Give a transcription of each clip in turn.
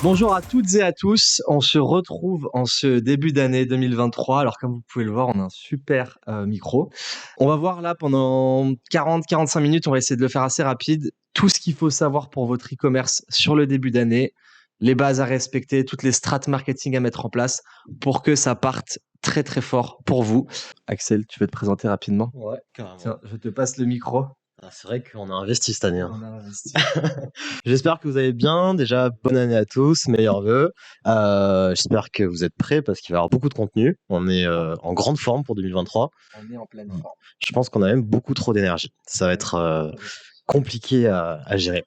Bonjour à toutes et à tous, on se retrouve en ce début d'année 2023. Alors comme vous pouvez le voir, on a un super micro. On va voir là pendant 40-45 minutes, on va essayer de le faire assez rapide. Tout ce qu'il faut savoir pour votre e-commerce sur le début d'année, les bases à respecter, toutes les strates marketing à mettre en place pour que ça parte très très fort pour vous. Axel, tu veux te présenter rapidement? Ouais, carrément. Tiens, je te passe le micro. Ah, c'est vrai qu'on a investi cette année, hein. On a investi. J'espère que vous allez bien. Déjà, bonne année à tous, meilleurs vœux. J'espère que vous êtes prêts parce qu'il va y avoir beaucoup de contenu. On est en grande forme pour 2023. On est en pleine Mm. forme. Je pense qu'on a même beaucoup trop d'énergie. Ça va être compliqué à gérer.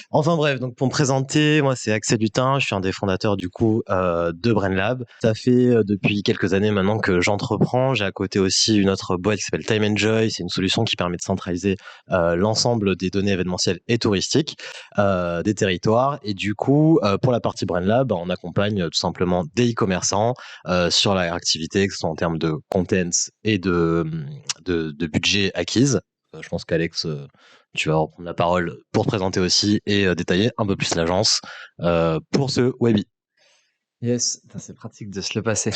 Enfin bref, donc pour me présenter, moi c'est Axel Lutin, je suis un des fondateurs du coup de BrainLab. Ça fait depuis quelques années maintenant que j'entreprends. J'ai à côté aussi une autre boîte qui s'appelle Time Enjoy. C'est une solution qui permet de centraliser l'ensemble des données événementielles et touristiques des territoires. Et du coup, pour la partie BrainLab, on accompagne tout simplement des e-commerçants sur leur activité, que ce soit en termes de content et de budget acquise. Je pense qu'Alex, tu vas reprendre la parole pour te présenter aussi et détailler un peu plus l'agence pour ce Webi. Yes, putain, c'est pratique de se le passer.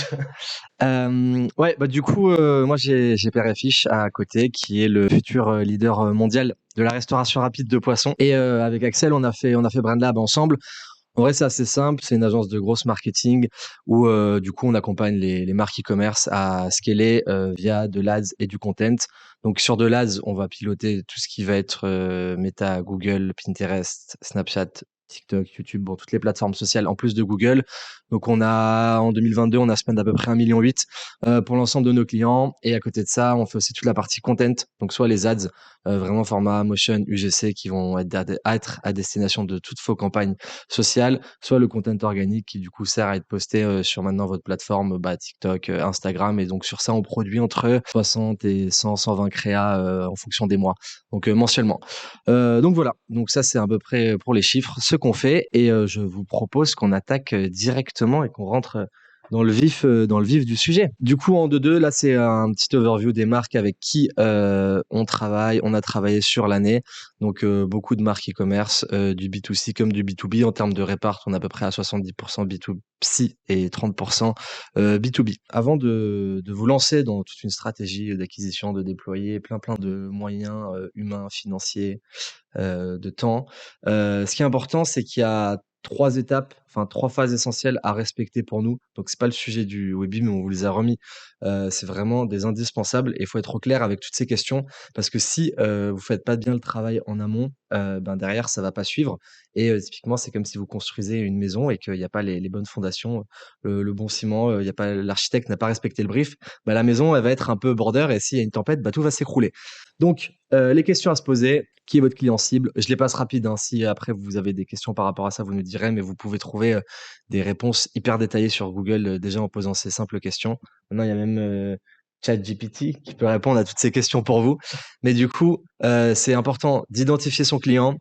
Ouais, bah du coup, moi j'ai Père et Fiche à côté, qui est le futur leader mondial de la restauration rapide de poissons. Et avec Axel, on a fait BrandLab ensemble. En vrai, c'est assez simple. C'est une agence de grosse marketing où du coup on accompagne les marques e-commerce à scaler via de l'ADS et du content. Donc sur de l'ADS, on va piloter tout ce qui va être Meta, Google, Pinterest, Snapchat, TikTok, YouTube, bon, toutes les plateformes sociales en plus de Google. Donc en 2022, on a spend à peu près 1,8 million pour l'ensemble de nos clients. Et à côté de ça, on fait aussi toute la partie content. Donc soit les ads, vraiment format motion, UGC, qui vont être à destination de toutes vos campagnes sociales, soit le content organique qui du coup sert à être posté sur maintenant votre plateforme, TikTok, Instagram. Et donc sur ça, on produit entre 60 et 100, 120 créas en fonction des mois, donc mensuellement. Donc voilà, donc ça c'est à peu près pour les chiffres, ce qu'on fait. Et je vous propose qu'on attaque directement et qu'on rentre dans le vif du sujet. Du coup, en 2-2, là, c'est un petit overview des marques avec qui on travaille. On a travaillé sur l'année. Donc, beaucoup de marques e-commerce, du B2C comme du B2B. En termes de répart, on est à peu près à 70% B2C et 30% B2B. Avant de vous lancer dans toute une stratégie d'acquisition, de déployer plein de moyens humains, financiers, de temps. Ce qui est important, c'est qu'il y a 3 étapes, enfin 3 phases essentielles à respecter pour nous. Donc c'est pas le sujet du Webi, mais on vous les a remis. C'est vraiment des indispensables et il faut être au clair avec toutes ces questions parce que si, vous faites pas bien le travail en amont, derrière ça va pas suivre. Et typiquement, c'est comme si vous construisez une maison et qu'il y a pas les bonnes fondations, le bon ciment, il y a pas l'architecte n'a pas respecté le brief, la maison elle va être un peu border et s'il y a une tempête, tout va s'écrouler. Donc, les questions à se poser, qui est votre client cible? Je les passe rapide, hein. Si après vous avez des questions par rapport à ça, vous nous direz, mais vous pouvez trouver des réponses hyper détaillées sur Google déjà en posant ces simples questions. Maintenant, il y a même ChatGPT qui peut répondre à toutes ces questions pour vous. Mais du coup, c'est important d'identifier son client,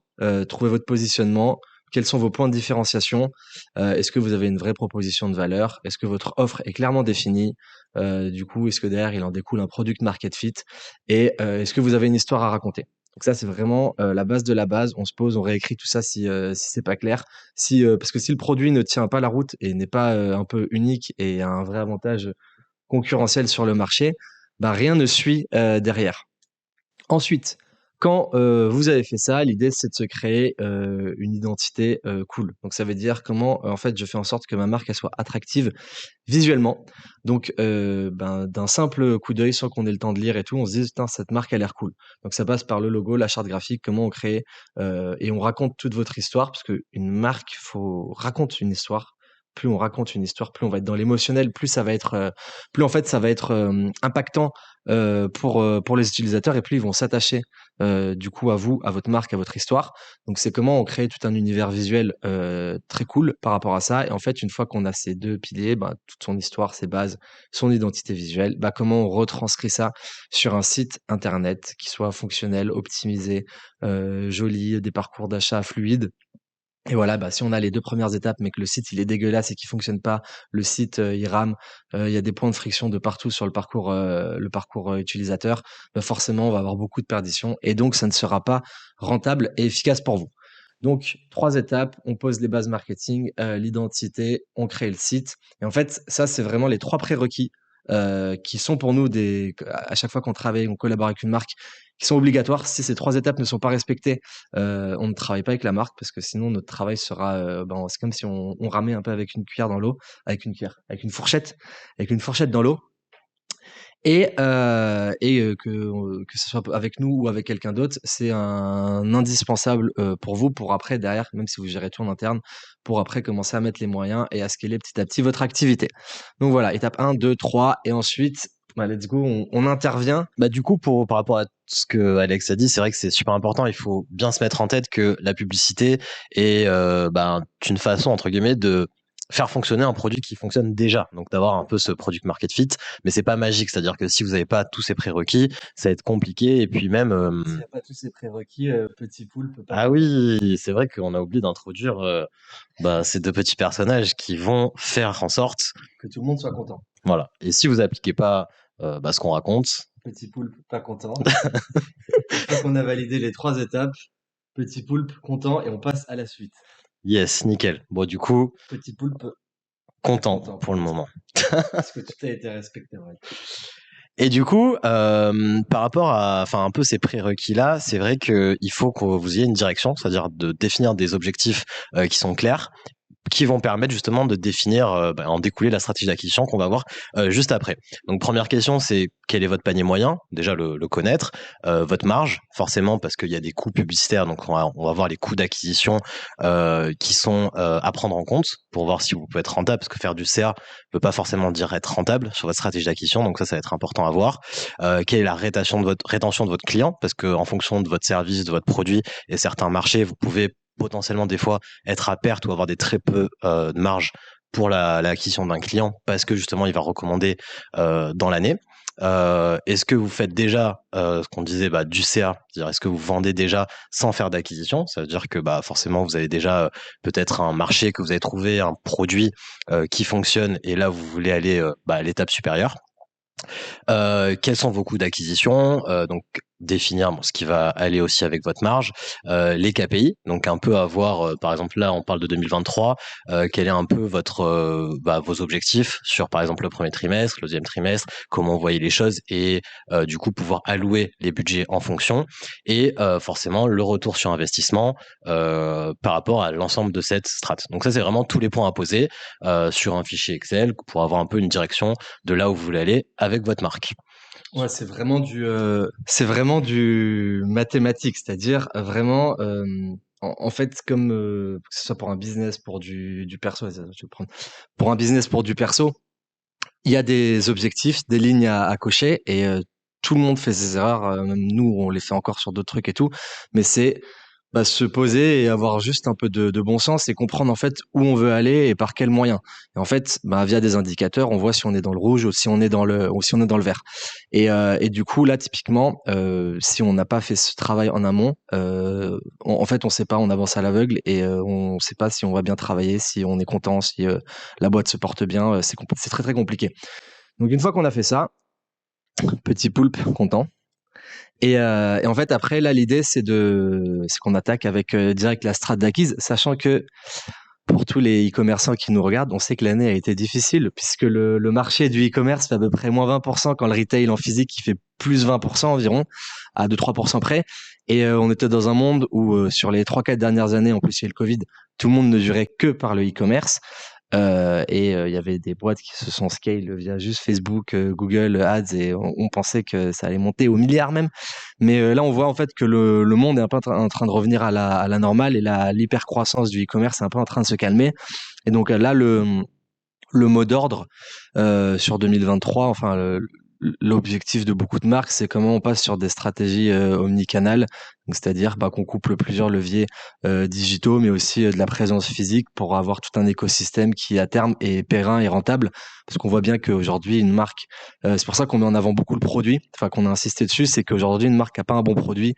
trouver votre positionnement. Quels sont vos points de différenciation? Est-ce que vous avez une vraie proposition de valeur? Est-ce que votre offre est clairement définie? Du coup, est-ce que derrière, il en découle un product market fit? Et est-ce que vous avez une histoire à raconter? Donc ça, c'est vraiment la base de la base. On se pose, on réécrit tout ça si c'est pas clair. Parce que si le produit ne tient pas la route et n'est pas un peu unique et a un vrai avantage concurrentiel sur le marché, rien ne suit derrière. Ensuite, quand vous avez fait ça, l'idée c'est de se créer une identité cool. Donc ça veut dire comment en fait je fais en sorte que ma marque elle soit attractive visuellement. Donc d'un simple coup d'œil sans qu'on ait le temps de lire et tout, on se dit putain cette marque a l'air cool. Donc ça passe par le logo, la charte graphique, comment on crée et on raconte toute votre histoire parce que une marque faut raconte une histoire. Plus on raconte une histoire, plus on va être dans l'émotionnel, plus ça va être plus en fait ça va être impactant pour les utilisateurs et plus ils vont s'attacher du coup à vous, à votre marque, à votre histoire. Donc c'est comment on crée tout un univers visuel très cool par rapport à ça. Et en fait, une fois qu'on a ces deux piliers, toute son histoire, ses bases, son identité visuelle, comment on retranscrit ça sur un site internet qui soit fonctionnel, optimisé, joli, des parcours d'achat fluides. Et voilà, si on a les 2 premières étapes, mais que le site il est dégueulasse et qu'il fonctionne pas, le site, il rame, il y a des points de friction de partout sur le parcours utilisateur, forcément on va avoir beaucoup de perditions et donc ça ne sera pas rentable et efficace pour vous. Donc, 3 étapes, on pose les bases marketing, l'identité, on crée le site. Et en fait, ça, c'est vraiment les 3 prérequis qui sont pour nous à chaque fois qu'on travaille, on collabore avec une marque, qui sont obligatoires. Si ces 3 étapes ne sont pas respectées, on ne travaille pas avec la marque parce que sinon notre travail sera, c'est comme si on ramait un peu avec une cuillère dans l'eau, avec une fourchette dans l'eau. Que ce soit avec nous ou avec quelqu'un d'autre, c'est un indispensable pour vous, pour après, derrière, même si vous gérez tout en interne, pour après commencer à mettre les moyens et à scaler petit à petit votre activité. Donc voilà, étape 1, 2, 3, et ensuite, let's go, on intervient. Bah, du coup, par rapport à ce que Alex a dit, c'est vrai que c'est super important. Il faut bien se mettre en tête que la publicité est une façon, entre guillemets, de faire fonctionner un produit qui fonctionne déjà. Donc, d'avoir un peu ce product market fit, mais c'est pas magique. C'est-à-dire que si vous n'avez pas tous ces prérequis, ça va être compliqué. Et puis même, S'il n'y a pas tous ces prérequis, petit poulpe. ah oui, c'est vrai qu'on a oublié d'introduire ces 2 petits personnages qui vont faire en sorte Que tout le monde soit content. voilà. Et si vous appliquez pas ce qu'on raconte, Petit poulpe pas content. Une fois qu'on a validé les 3 étapes, petit poulpe content et on passe à la suite. yes, nickel. Bon, du coup, Petit poulpe content pour le moment. parce que tout a été respecté. Ouais. Et du coup, par rapport à, un peu ces prérequis-là, c'est vrai qu'il faut que vous ayez une direction, c'est-à-dire de définir des objectifs qui sont clairs, qui vont permettre justement de définir, en découler la stratégie d'acquisition qu'on va voir juste après. Donc première question, c'est quel est votre panier moyen? Déjà le connaître, votre marge, forcément parce qu'il y a des coûts publicitaires, donc on va voir les coûts d'acquisition qui sont à prendre en compte pour voir si vous pouvez être rentable, parce que faire du CA ne peut pas forcément dire être rentable sur votre stratégie d'acquisition, donc ça va être important à voir. Quelle est la rétention de votre client, parce que en fonction de votre service, de votre produit et certains marchés, vous pouvez potentiellement des fois être à perte ou avoir des très peu de marge pour l'acquisition d'un client parce que justement il va recommander dans l'année. Est-ce que vous faites déjà ce qu'on disait du CA, c'est-à-dire est-ce que vous vendez déjà sans faire d'acquisition? Ça veut dire que forcément vous avez déjà peut-être un marché que vous avez trouvé, un produit qui fonctionne et là vous voulez aller à l'étape supérieure. Quels sont vos coûts d'acquisition? Donc définir ce qui va aller aussi avec votre marge, les KPI, donc un peu avoir, par exemple là on parle de 2023, quel est un peu vos objectifs sur par exemple le premier trimestre, le deuxième trimestre, comment vous voyez les choses et du coup pouvoir allouer les budgets en fonction et forcément le retour sur investissement par rapport à l'ensemble de cette strate. Donc ça c'est vraiment tous les points à poser sur un fichier Excel pour avoir un peu une direction de là où vous voulez aller avec votre marque. Ouais, c'est vraiment du mathématique, c'est-à-dire vraiment, en fait, comme que ce soit pour un business, pour du perso, je vais prendre, pour un business, pour du perso, il y a des objectifs, des lignes à cocher, et tout le monde fait ses erreurs, même nous, on les fait encore sur d'autres trucs et tout, mais c'est se poser et avoir juste un peu de bon sens et comprendre en fait où on veut aller et par quels moyens. Et en fait, via des indicateurs, on voit si on est dans le rouge ou si on est dans le vert. Et du coup, là, typiquement, si on n'a pas fait ce travail en amont, en fait, on sait pas, on avance à l'aveugle et on sait pas si on va bien travailler, si on est content, si la boîte se porte bien. C'est très très compliqué. Donc une fois qu'on a fait ça, petit poulpe content. Et en fait, après, là, l'idée, c'est qu'on attaque avec direct la strate d'acquise, sachant que pour tous les e-commerçants qui nous regardent, on sait que l'année a été difficile, puisque le marché du e-commerce fait à peu près moins 20%, quand le retail en physique, il fait plus 20% environ, à 2-3% près. Et on était dans un monde où, sur les 3-4 dernières années, en plus il y a eu le Covid, tout le monde ne jurait que par le e-commerce. Il y avait des boîtes qui se sont scale via juste Facebook, Google Ads, et on pensait que ça allait monter aux milliards même. Mais là, on voit en fait que le monde est un peu en train de revenir à la normale, et l'hypercroissance du e-commerce est un peu en train de se calmer. Et donc là, le mot d'ordre sur 2023, enfin l'objectif de beaucoup de marques, c'est comment on passe sur des stratégies omnicanales, donc c'est-à-dire qu'on couple plusieurs leviers digitaux, mais aussi de la présence physique pour avoir tout un écosystème qui à terme est périn et rentable, parce qu'on voit bien qu'aujourd'hui une marque, c'est pour ça qu'on met en avant beaucoup le produit, enfin qu'on a insisté dessus, c'est qu'aujourd'hui une marque qui a pas un bon produit,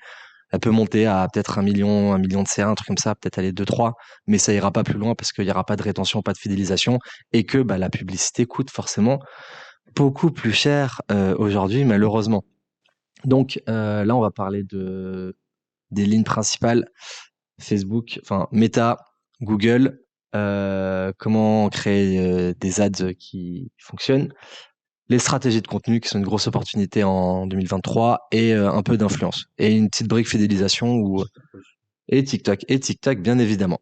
elle peut monter à peut-être 1 million de CA, un truc comme ça, peut-être aller 2-3, mais ça ira pas plus loin parce qu'il y aura pas de rétention, pas de fidélisation, et que la publicité coûte forcément beaucoup plus cher aujourd'hui, malheureusement. Donc là, on va parler des lignes principales Facebook, enfin Meta, Google, comment créer des ads qui fonctionnent, les stratégies de contenu qui sont une grosse opportunité en 2023 et un peu d'influence et une petite brique fidélisation et TikTok bien évidemment.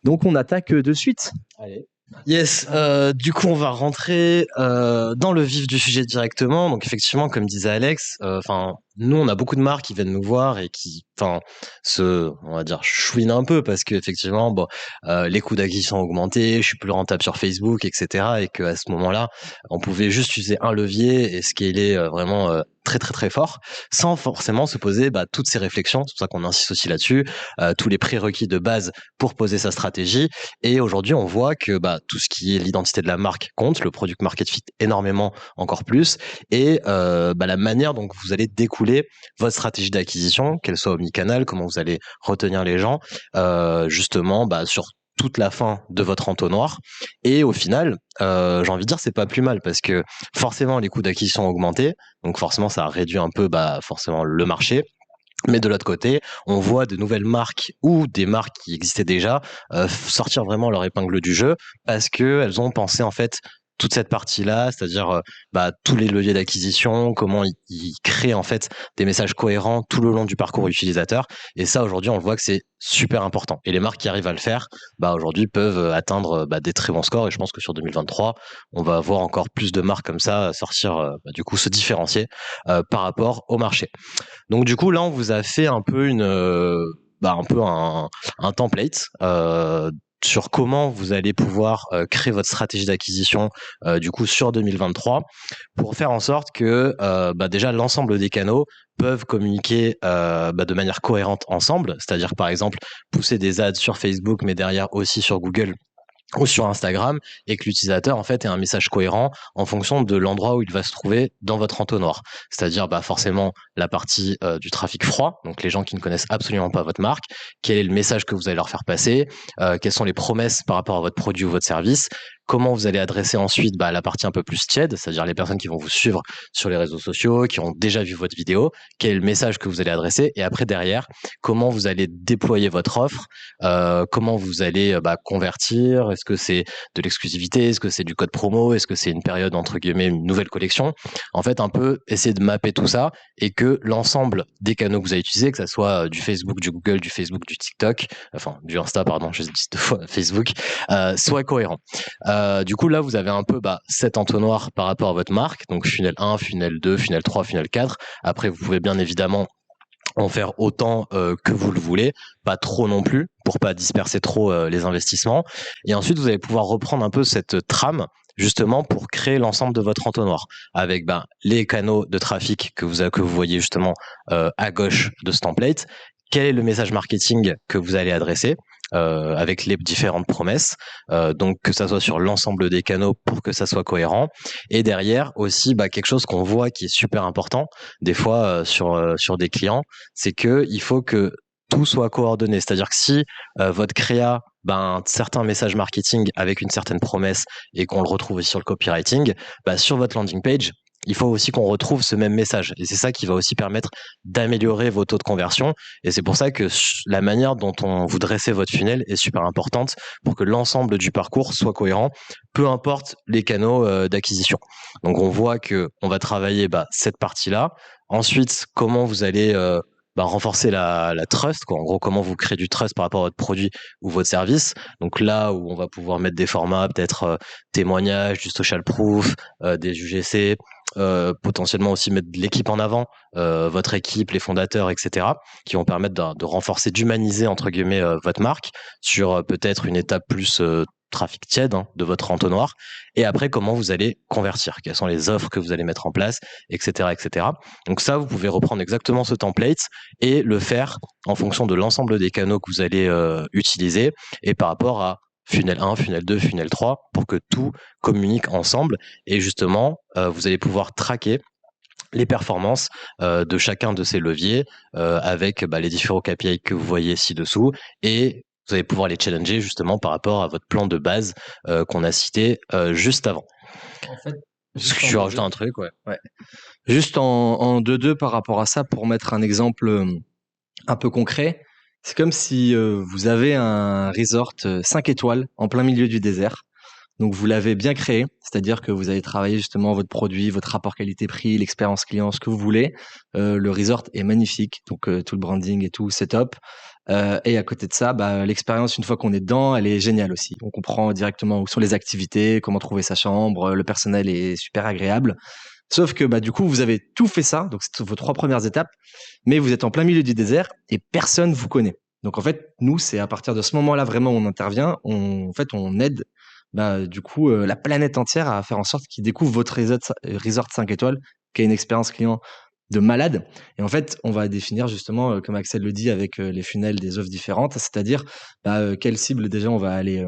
Donc on attaque de suite. Allez. Yes, du coup on va rentrer dans le vif du sujet directement. Donc effectivement, comme disait Alex, enfin nous on a beaucoup de marques qui viennent nous voir et qui, enfin, on va dire, chouinent un peu parce que effectivement, bon, les coûts d'acquisition ont augmenté, je suis plus rentable sur Facebook, etc. Et que à ce moment-là, on pouvait juste user un levier et scaler vraiment très très très fort, sans forcément se poser toutes ces réflexions. C'est pour ça qu'on insiste aussi là-dessus, tous les prérequis de base pour poser sa stratégie. Et aujourd'hui, on voit que tout ce qui est l'identité de la marque compte, le product market fit énormément encore plus, et la manière dont vous allez découler votre stratégie d'acquisition, qu'elle soit omnicanal, comment vous allez retenir les gens, justement sur toute la fin de votre entonnoir. Et au final, j'ai envie de dire, c'est pas plus mal parce que forcément les coûts d'acquisition ont augmenté, donc forcément ça a réduit un peu forcément le marché. Mais de l'autre côté, on voit de nouvelles marques ou des marques qui existaient déjà sortir vraiment leur épingle du jeu parce que elles ont pensé en fait toute cette partie-là, c'est-à-dire tous les leviers d'acquisition, comment ils créent en fait des messages cohérents tout le long du parcours utilisateur. Et ça, aujourd'hui, on le voit que c'est super important. Et les marques qui arrivent à le faire, aujourd'hui, peuvent atteindre des très bons scores. Et je pense que sur 2023, on va avoir encore plus de marques comme ça sortir, du coup, se différencier par rapport au marché. Donc du coup là on vous a fait un peu un template sur comment vous allez pouvoir créer votre stratégie d'acquisition du coup sur 2023 pour faire en sorte que déjà l'ensemble des canaux peuvent communiquer de manière cohérente ensemble, c'est-à-dire par exemple pousser des ads sur Facebook mais derrière aussi sur Google ou sur Instagram, et que l'utilisateur en fait ait un message cohérent en fonction de l'endroit où il va se trouver dans votre entonnoir. C'est-à-dire forcément la partie du trafic froid, donc les gens qui ne connaissent absolument pas votre marque, quel est le message que vous allez leur faire passer, quelles sont les promesses par rapport à votre produit ou votre service, comment vous allez adresser ensuite la partie un peu plus tiède, c'est-à-dire les personnes qui vont vous suivre sur les réseaux sociaux, qui ont déjà vu votre vidéo, quel est le message que vous allez adresser, et après derrière, comment vous allez déployer votre offre, comment vous allez convertir, est-ce que c'est de l'exclusivité, est-ce que c'est du code promo, est-ce que c'est une période entre guillemets, une nouvelle collection. En fait, un peu essayer de mapper tout ça et que l'ensemble des canaux que vous allez utiliser, que ça soit du Facebook, du Google, du Facebook, du TikTok, enfin du Insta, pardon, je dis deux fois Facebook, soit cohérent. Du coup, là, vous avez un peu cet entonnoir par rapport à votre marque, donc funnel 1, funnel 2, funnel 3, funnel 4. Après, vous pouvez bien évidemment en faire autant que vous le voulez, pas trop non plus, pour pas disperser trop les investissements. Et ensuite, vous allez pouvoir reprendre un peu cette trame justement pour créer l'ensemble de votre entonnoir avec les canaux de trafic que vous voyez justement à gauche de ce template. Quel est le message marketing que vous allez adresser avec les différentes promesses, donc que ça soit sur l'ensemble des canaux pour que ça soit cohérent. Et derrière aussi quelque chose qu'on voit qui est super important des fois sur des clients, c'est que il faut que tout soit coordonné. C'est-à-dire que si votre créa certains messages marketing avec une certaine promesse et qu'on le retrouve aussi sur le copywriting, sur votre landing page, il faut aussi qu'on retrouve ce même message. Et c'est ça qui va aussi permettre d'améliorer vos taux de conversion. Et c'est pour ça que la manière dont vous dressez votre funnel est super importante pour que l'ensemble du parcours soit cohérent, peu importe les canaux d'acquisition. Donc on voit que on va travailler cette partie-là. Ensuite, comment vous allez renforcer la trust, quoi. En gros, comment vous créez du trust par rapport à votre produit ou votre service. Donc là où on va pouvoir mettre des formats, peut-être témoignages, du social proof, des UGC, potentiellement aussi mettre de l'équipe en avant, votre équipe, les fondateurs, etc., qui vont permettre de renforcer, d'humaniser entre guillemets votre marque sur peut-être une étape plus trafic tiède de votre entonnoir. Et après, comment vous allez convertir, quelles sont les offres que vous allez mettre en place, etc., etc. Donc ça, vous pouvez reprendre exactement ce template et le faire en fonction de l'ensemble des canaux que vous allez utiliser et par rapport à funnel 1, funnel 2, funnel 3 pour que tout communique ensemble. Et justement, vous allez pouvoir traquer les performances de chacun de ces leviers avec les différents KPI que vous voyez ci-dessous, et vous allez pouvoir les challenger justement par rapport à votre plan de base qu'on a cité juste avant. En fait, je suis rajouté un truc, ouais. Juste en 2-2 par rapport à ça, pour mettre un exemple un peu concret, C'est comme si vous avez un resort 5 étoiles en plein milieu du désert. Donc vous l'avez bien créé, c'est-à-dire que vous avez travaillé justement votre produit, votre rapport qualité-prix, l'expérience client, ce que vous voulez. Le resort est magnifique, donc tout le branding et tout, c'est top. Et à côté de ça, bah, l'expérience, une fois qu'on est dedans, elle est géniale aussi. On comprend directement où sont les activités, comment trouver sa chambre, le personnel est super agréable. Sauf que bah, du coup, vous avez tout fait ça, donc c'est vos 3 premières étapes, mais vous êtes en plein milieu du désert et personne vous connaît. Donc en fait, nous, c'est à partir de ce moment-là vraiment où on intervient, en fait, on aide bah, du coup la planète entière à faire en sorte qu'ils découvrent votre resort 5 étoiles, qui a une expérience client de malade. Et en fait, on va définir justement, comme Axel le dit, avec les funnels des offres différentes, c'est-à-dire bah, quelle cible déjà on va aller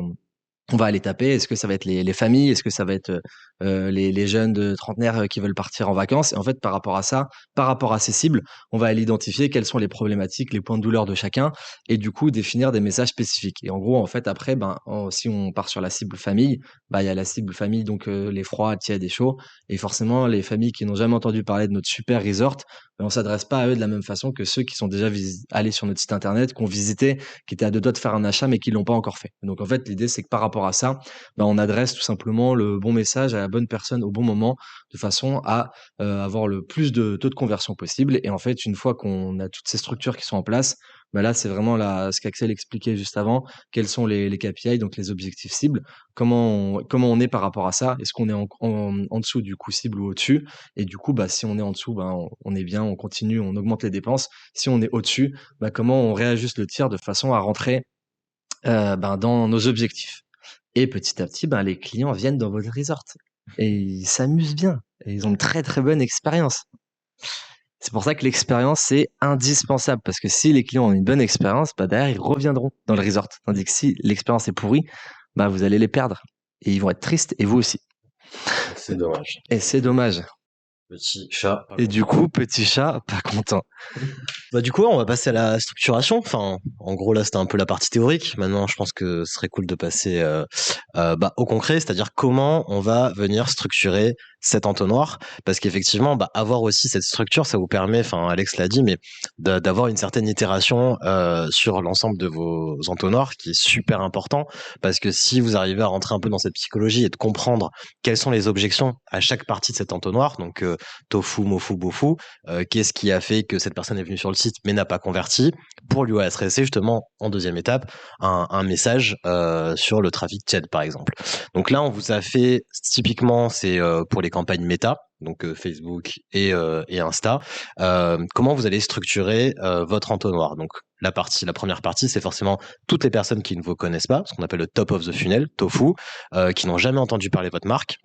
taper. Est-ce que ça va être les familles? Est-ce que ça va être les jeunes de trentenaires qui veulent partir en vacances? Et en fait, par rapport à ça, par rapport à ces cibles, on va aller identifier quelles sont les problématiques, les points de douleur de chacun et du coup définir des messages spécifiques. Et en gros, en fait, après, ben, si on part sur la cible famille, bah, il y a la cible famille, donc les froids, tièdes et chauds. Et forcément, les familles qui n'ont jamais entendu parler de notre super resort, ben, on s'adresse pas à eux de la même façon que ceux qui sont déjà allés sur notre site internet, qui ont visité, qui étaient à deux doigts de faire un achat, mais qui l'ont pas encore fait. Donc en fait, l'idée, c'est que par rapport à ça, ben, on adresse tout simplement le bon message à la bonne personne au bon moment, de façon à avoir le plus de taux de conversion possible. Et en fait, une fois qu'on a toutes ces structures qui sont en place, ben là, c'est vraiment ce qu'Axel expliquait juste avant, quels sont les KPI, donc les objectifs cibles, comment on est par rapport à ça, est-ce qu'on est en dessous du coût cible ou au-dessus, et du coup, bah, si on est en dessous, ben, on est bien, on continue, on augmente les dépenses, si on est au-dessus, bah, comment on réajuste le tir de façon à rentrer ben, dans nos objectifs. Et petit à petit, ben, les clients viennent dans votre resort et ils s'amusent bien et ils ont une très très bonne expérience. C'est pour ça que l'expérience c'est indispensable parce que si les clients ont une bonne expérience, bah derrière ils reviendront dans le resort. Tandis que si l'expérience est pourrie, bah vous allez les perdre et ils vont être tristes et vous aussi. C'est dommage. Et c'est dommage. Petit chat. Et du coup, petit chat, pas content. Bah, du coup, on va passer à la structuration. Enfin, en gros, là, c'était un peu la partie théorique. Maintenant, je pense que ce serait cool de passer bah, au concret, c'est-à-dire comment on va venir structurer cet entonnoir. Parce qu'effectivement, bah, avoir aussi cette structure, ça vous permet, enfin, Alex l'a dit, mais d'avoir une certaine itération sur l'ensemble de vos entonnoirs, qui est super important. Parce que si vous arrivez à rentrer un peu dans cette psychologie et de comprendre quelles sont les objections à chaque partie de cet entonnoir, donc tofu, mofu, bofu, qu'est-ce qui a fait que cette personne est venue sur le site mais n'a pas converti, pour lui adresser justement en deuxième étape un message sur le trafic tiède par exemple. Donc là, on vous a fait typiquement, c'est pour les campagnes méta, donc Facebook et Insta, comment vous allez structurer votre entonnoir. Donc la première partie, c'est forcément toutes les personnes qui ne vous connaissent pas, ce qu'on appelle le top of the funnel, tofu, qui n'ont jamais entendu parler de votre marque.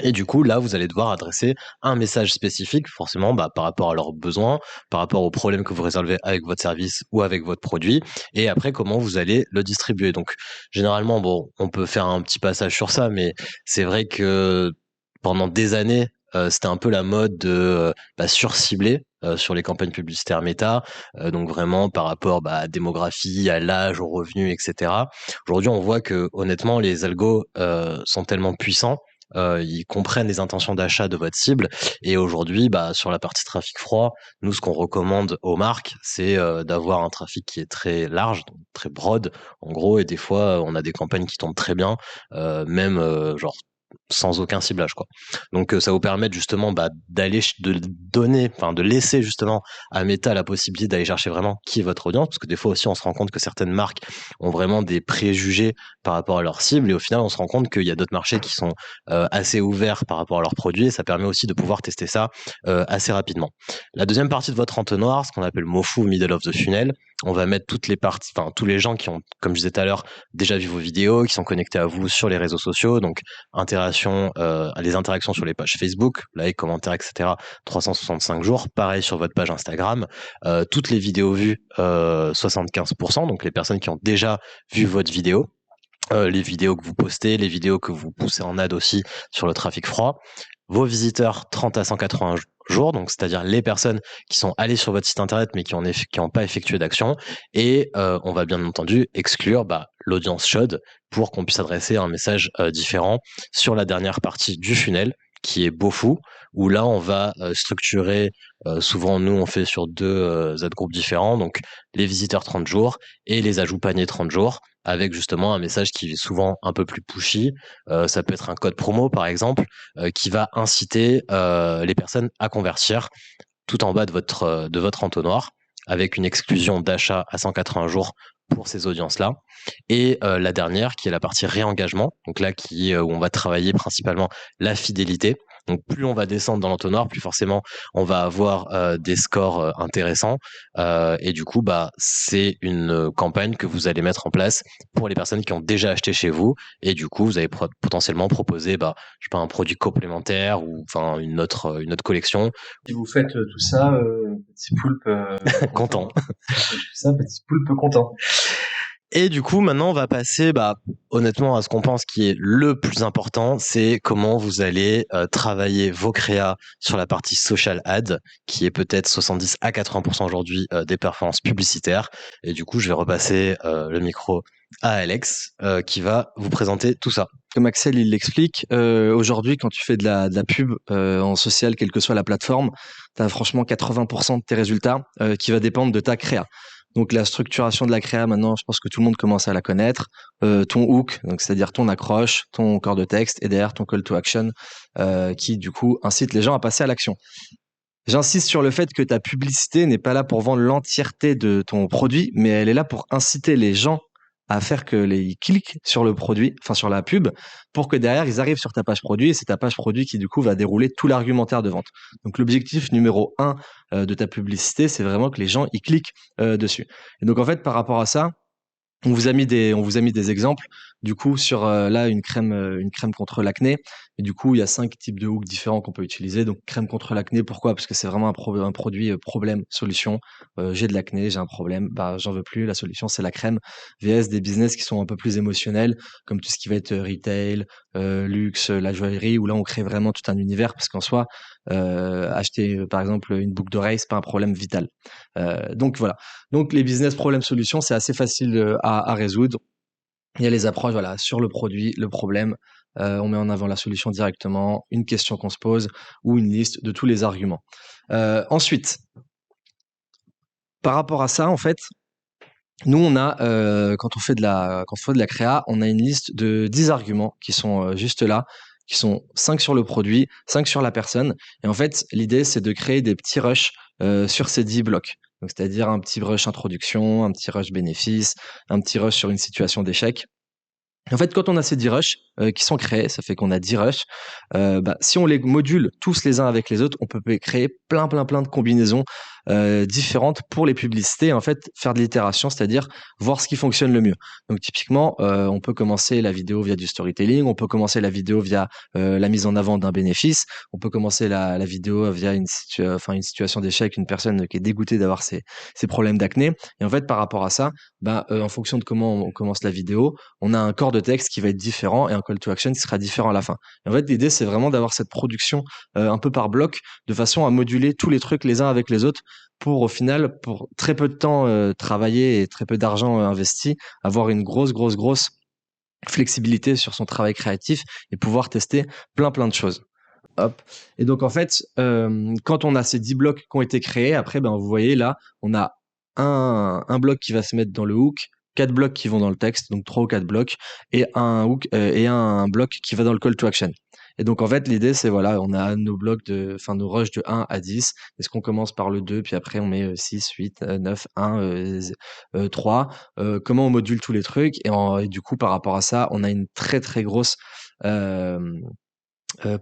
Et du coup, là, vous allez devoir adresser un message spécifique, forcément, bah, par rapport à leurs besoins, par rapport aux problèmes que vous résolvez avec votre service ou avec votre produit, et après, comment vous allez le distribuer. Donc, généralement, bon, on peut faire un petit passage sur ça, mais c'est vrai que pendant des années, c'était un peu la mode de bah, surcibler sur les campagnes publicitaires méta, donc vraiment par rapport bah, à la démographie, à l'âge, aux revenus, etc. Aujourd'hui, on voit que honnêtement, les algos sont tellement puissants, ils comprennent les intentions d'achat de votre cible. Et aujourd'hui, bah, sur la partie trafic froid, nous, ce qu'on recommande aux marques, c'est d'avoir un trafic qui est très large, donc très broad, en gros. Et des fois, on a des campagnes qui tombent très bien, même genre sans aucun ciblage, quoi. Donc ça vous permet justement bah, de donner, enfin de laisser justement à Meta la possibilité d'aller chercher vraiment qui est votre audience, parce que des fois aussi on se rend compte que certaines marques ont vraiment des préjugés par rapport à leur cible, et au final on se rend compte qu'il y a d'autres marchés qui sont assez ouverts par rapport à leurs produits, et ça permet aussi de pouvoir tester ça assez rapidement. La deuxième partie de votre entonnoir, ce qu'on appelle MOFU, Middle of the Funnel, on va mettre toutes les parties, enfin tous les gens qui ont, comme je disais tout à l'heure, déjà vu vos vidéos, qui sont connectés à vous sur les réseaux sociaux, donc les interactions sur les pages Facebook, like, commentaires, etc. 365 jours. Pareil sur votre page Instagram. Toutes les vidéos vues, 75%, donc les personnes qui ont déjà vu votre vidéo. Les vidéos que vous postez, les vidéos que vous poussez en ad aussi sur le trafic froid. Vos visiteurs 30 à 180 jours, donc c'est-à-dire les personnes qui sont allées sur votre site internet mais qui n'ont pas effectué d'action. Et on va bien entendu exclure bah, l'audience chaude pour qu'on puisse adresser un message différent sur la dernière partie du funnel, qui est Bofu, où là, on va structurer, souvent nous, on fait sur deux ad-groupes différents, donc les visiteurs 30 jours et les ajouts panier 30 jours, avec justement un message qui est souvent un peu plus pushy. Ça peut être un code promo, par exemple, qui va inciter les personnes à convertir tout en bas de votre entonnoir, avec une exclusion d'achat à 180 jours pour ces audiences-là. Et la dernière, qui est la partie réengagement, donc là, où on va travailler principalement la fidélité. Donc plus on va descendre dans l'entonnoir, plus forcément on va avoir des scores intéressants. Et du coup, bah, c'est une campagne que vous allez mettre en place pour les personnes qui ont déjà acheté chez vous. Et du coup, vous allez potentiellement proposer, bah, je sais pas, un produit complémentaire ou enfin une autre collection. Si vous faites tout ça, petit poulpe Content. Si vous faites tout ça, petit poulpe content. Et du coup, maintenant, on va passer, bah, honnêtement, à ce qu'on pense qui est le plus important, c'est comment vous allez travailler vos créas sur la partie social ad, qui est peut-être 70 à 80% aujourd'hui des performances publicitaires. Et du coup, je vais repasser le micro à Alex, qui va vous présenter tout ça. Comme Axel il l'explique, aujourd'hui quand tu fais de la pub en social, quelle que soit la plateforme, tu as franchement 80% de tes résultats qui va dépendre de ta créa. Donc la structuration de la créa maintenant, je pense que tout le monde commence à la connaître. Ton hook, donc c'est-à-dire ton accroche, ton corps de texte et derrière ton call to action qui du coup incite les gens à passer à l'action. J'insiste sur le fait que ta publicité n'est pas là pour vendre l'entièreté de ton produit, mais elle est là pour inciter les gens à faire ils cliquent sur le produit, enfin sur la pub, pour que derrière ils arrivent sur ta page produit et c'est ta page produit qui du coup va dérouler tout l'argumentaire de vente. Donc l'objectif numéro 1 de ta publicité, c'est vraiment que les gens y cliquent dessus. Et donc en fait par rapport à ça, on vous a mis des exemples. Du coup, sur là une crème contre l'acné. Et du coup, il y a 5 types de hooks différents qu'on peut utiliser. Donc crème contre l'acné, pourquoi? Parce que c'est vraiment un produit problème solution. J'ai de l'acné, j'ai un problème, bah j'en veux plus. La solution c'est la crème. VS des business qui sont un peu plus émotionnels, comme tout ce qui va être retail, luxe, la joaillerie, où là on crée vraiment tout un univers parce qu'en soi, acheter par exemple une boucle d'oreille, c'est pas un problème vital. Donc voilà. Donc les business problème solution, c'est assez facile à résoudre. Il y a les approches, voilà, sur le produit, le problème. On met en avant la solution directement, une question qu'on se pose ou une liste de tous les arguments. Ensuite, par rapport à ça, en fait, nous on a quand on fait de la créa, on a une liste de 10 arguments qui sont juste là, qui sont 5 sur le produit, 5 sur la personne. Et en fait, l'idée c'est de créer des petits rushs sur ces 10 blocs. Donc c'est-à-dire un petit rush introduction, un petit rush bénéfice, un petit rush sur une situation d'échec. En fait, quand on a ces 10 rushs qui sont créés, ça fait qu'on a 10 rushs. Bah, si on les module tous les uns avec les autres, on peut créer plein de combinaisons différentes pour les publicités. En fait, faire de l'itération, c'est-à-dire voir ce qui fonctionne le mieux. Donc, typiquement, on peut commencer la vidéo via du storytelling, on peut commencer la vidéo via la mise en avant d'un bénéfice, on peut commencer la vidéo via une situation d'échec, une personne qui est dégoûtée d'avoir ses problèmes d'acné. Et en fait, par rapport à ça, bah, en fonction de comment on commence la vidéo, on a un corps de texte qui va être différent et un call to action qui sera différent à la fin. Et en fait, l'idée, c'est vraiment d'avoir cette production un peu par bloc, de façon à moduler tous les trucs les uns avec les autres pour, au final, pour très peu de temps travaillé et très peu d'argent investi, avoir une grosse flexibilité sur son travail créatif et pouvoir tester plein de choses. Hop. Et donc, en fait, quand on a ces 10 blocs qui ont été créés, après, ben, vous voyez là, on a un bloc qui va se mettre dans le hook, 4 blocs qui vont dans le texte, donc 3 ou 4 blocs, et un hook et un bloc qui va dans le call to action. Et donc en fait l'idée c'est voilà, on a nos nos rushs de 1 à 10. Est-ce qu'on commence par le 2 puis après on met 6, 8, 9, 1, 3. Comment on module tous les trucs et du coup par rapport à ça, on a une très grosse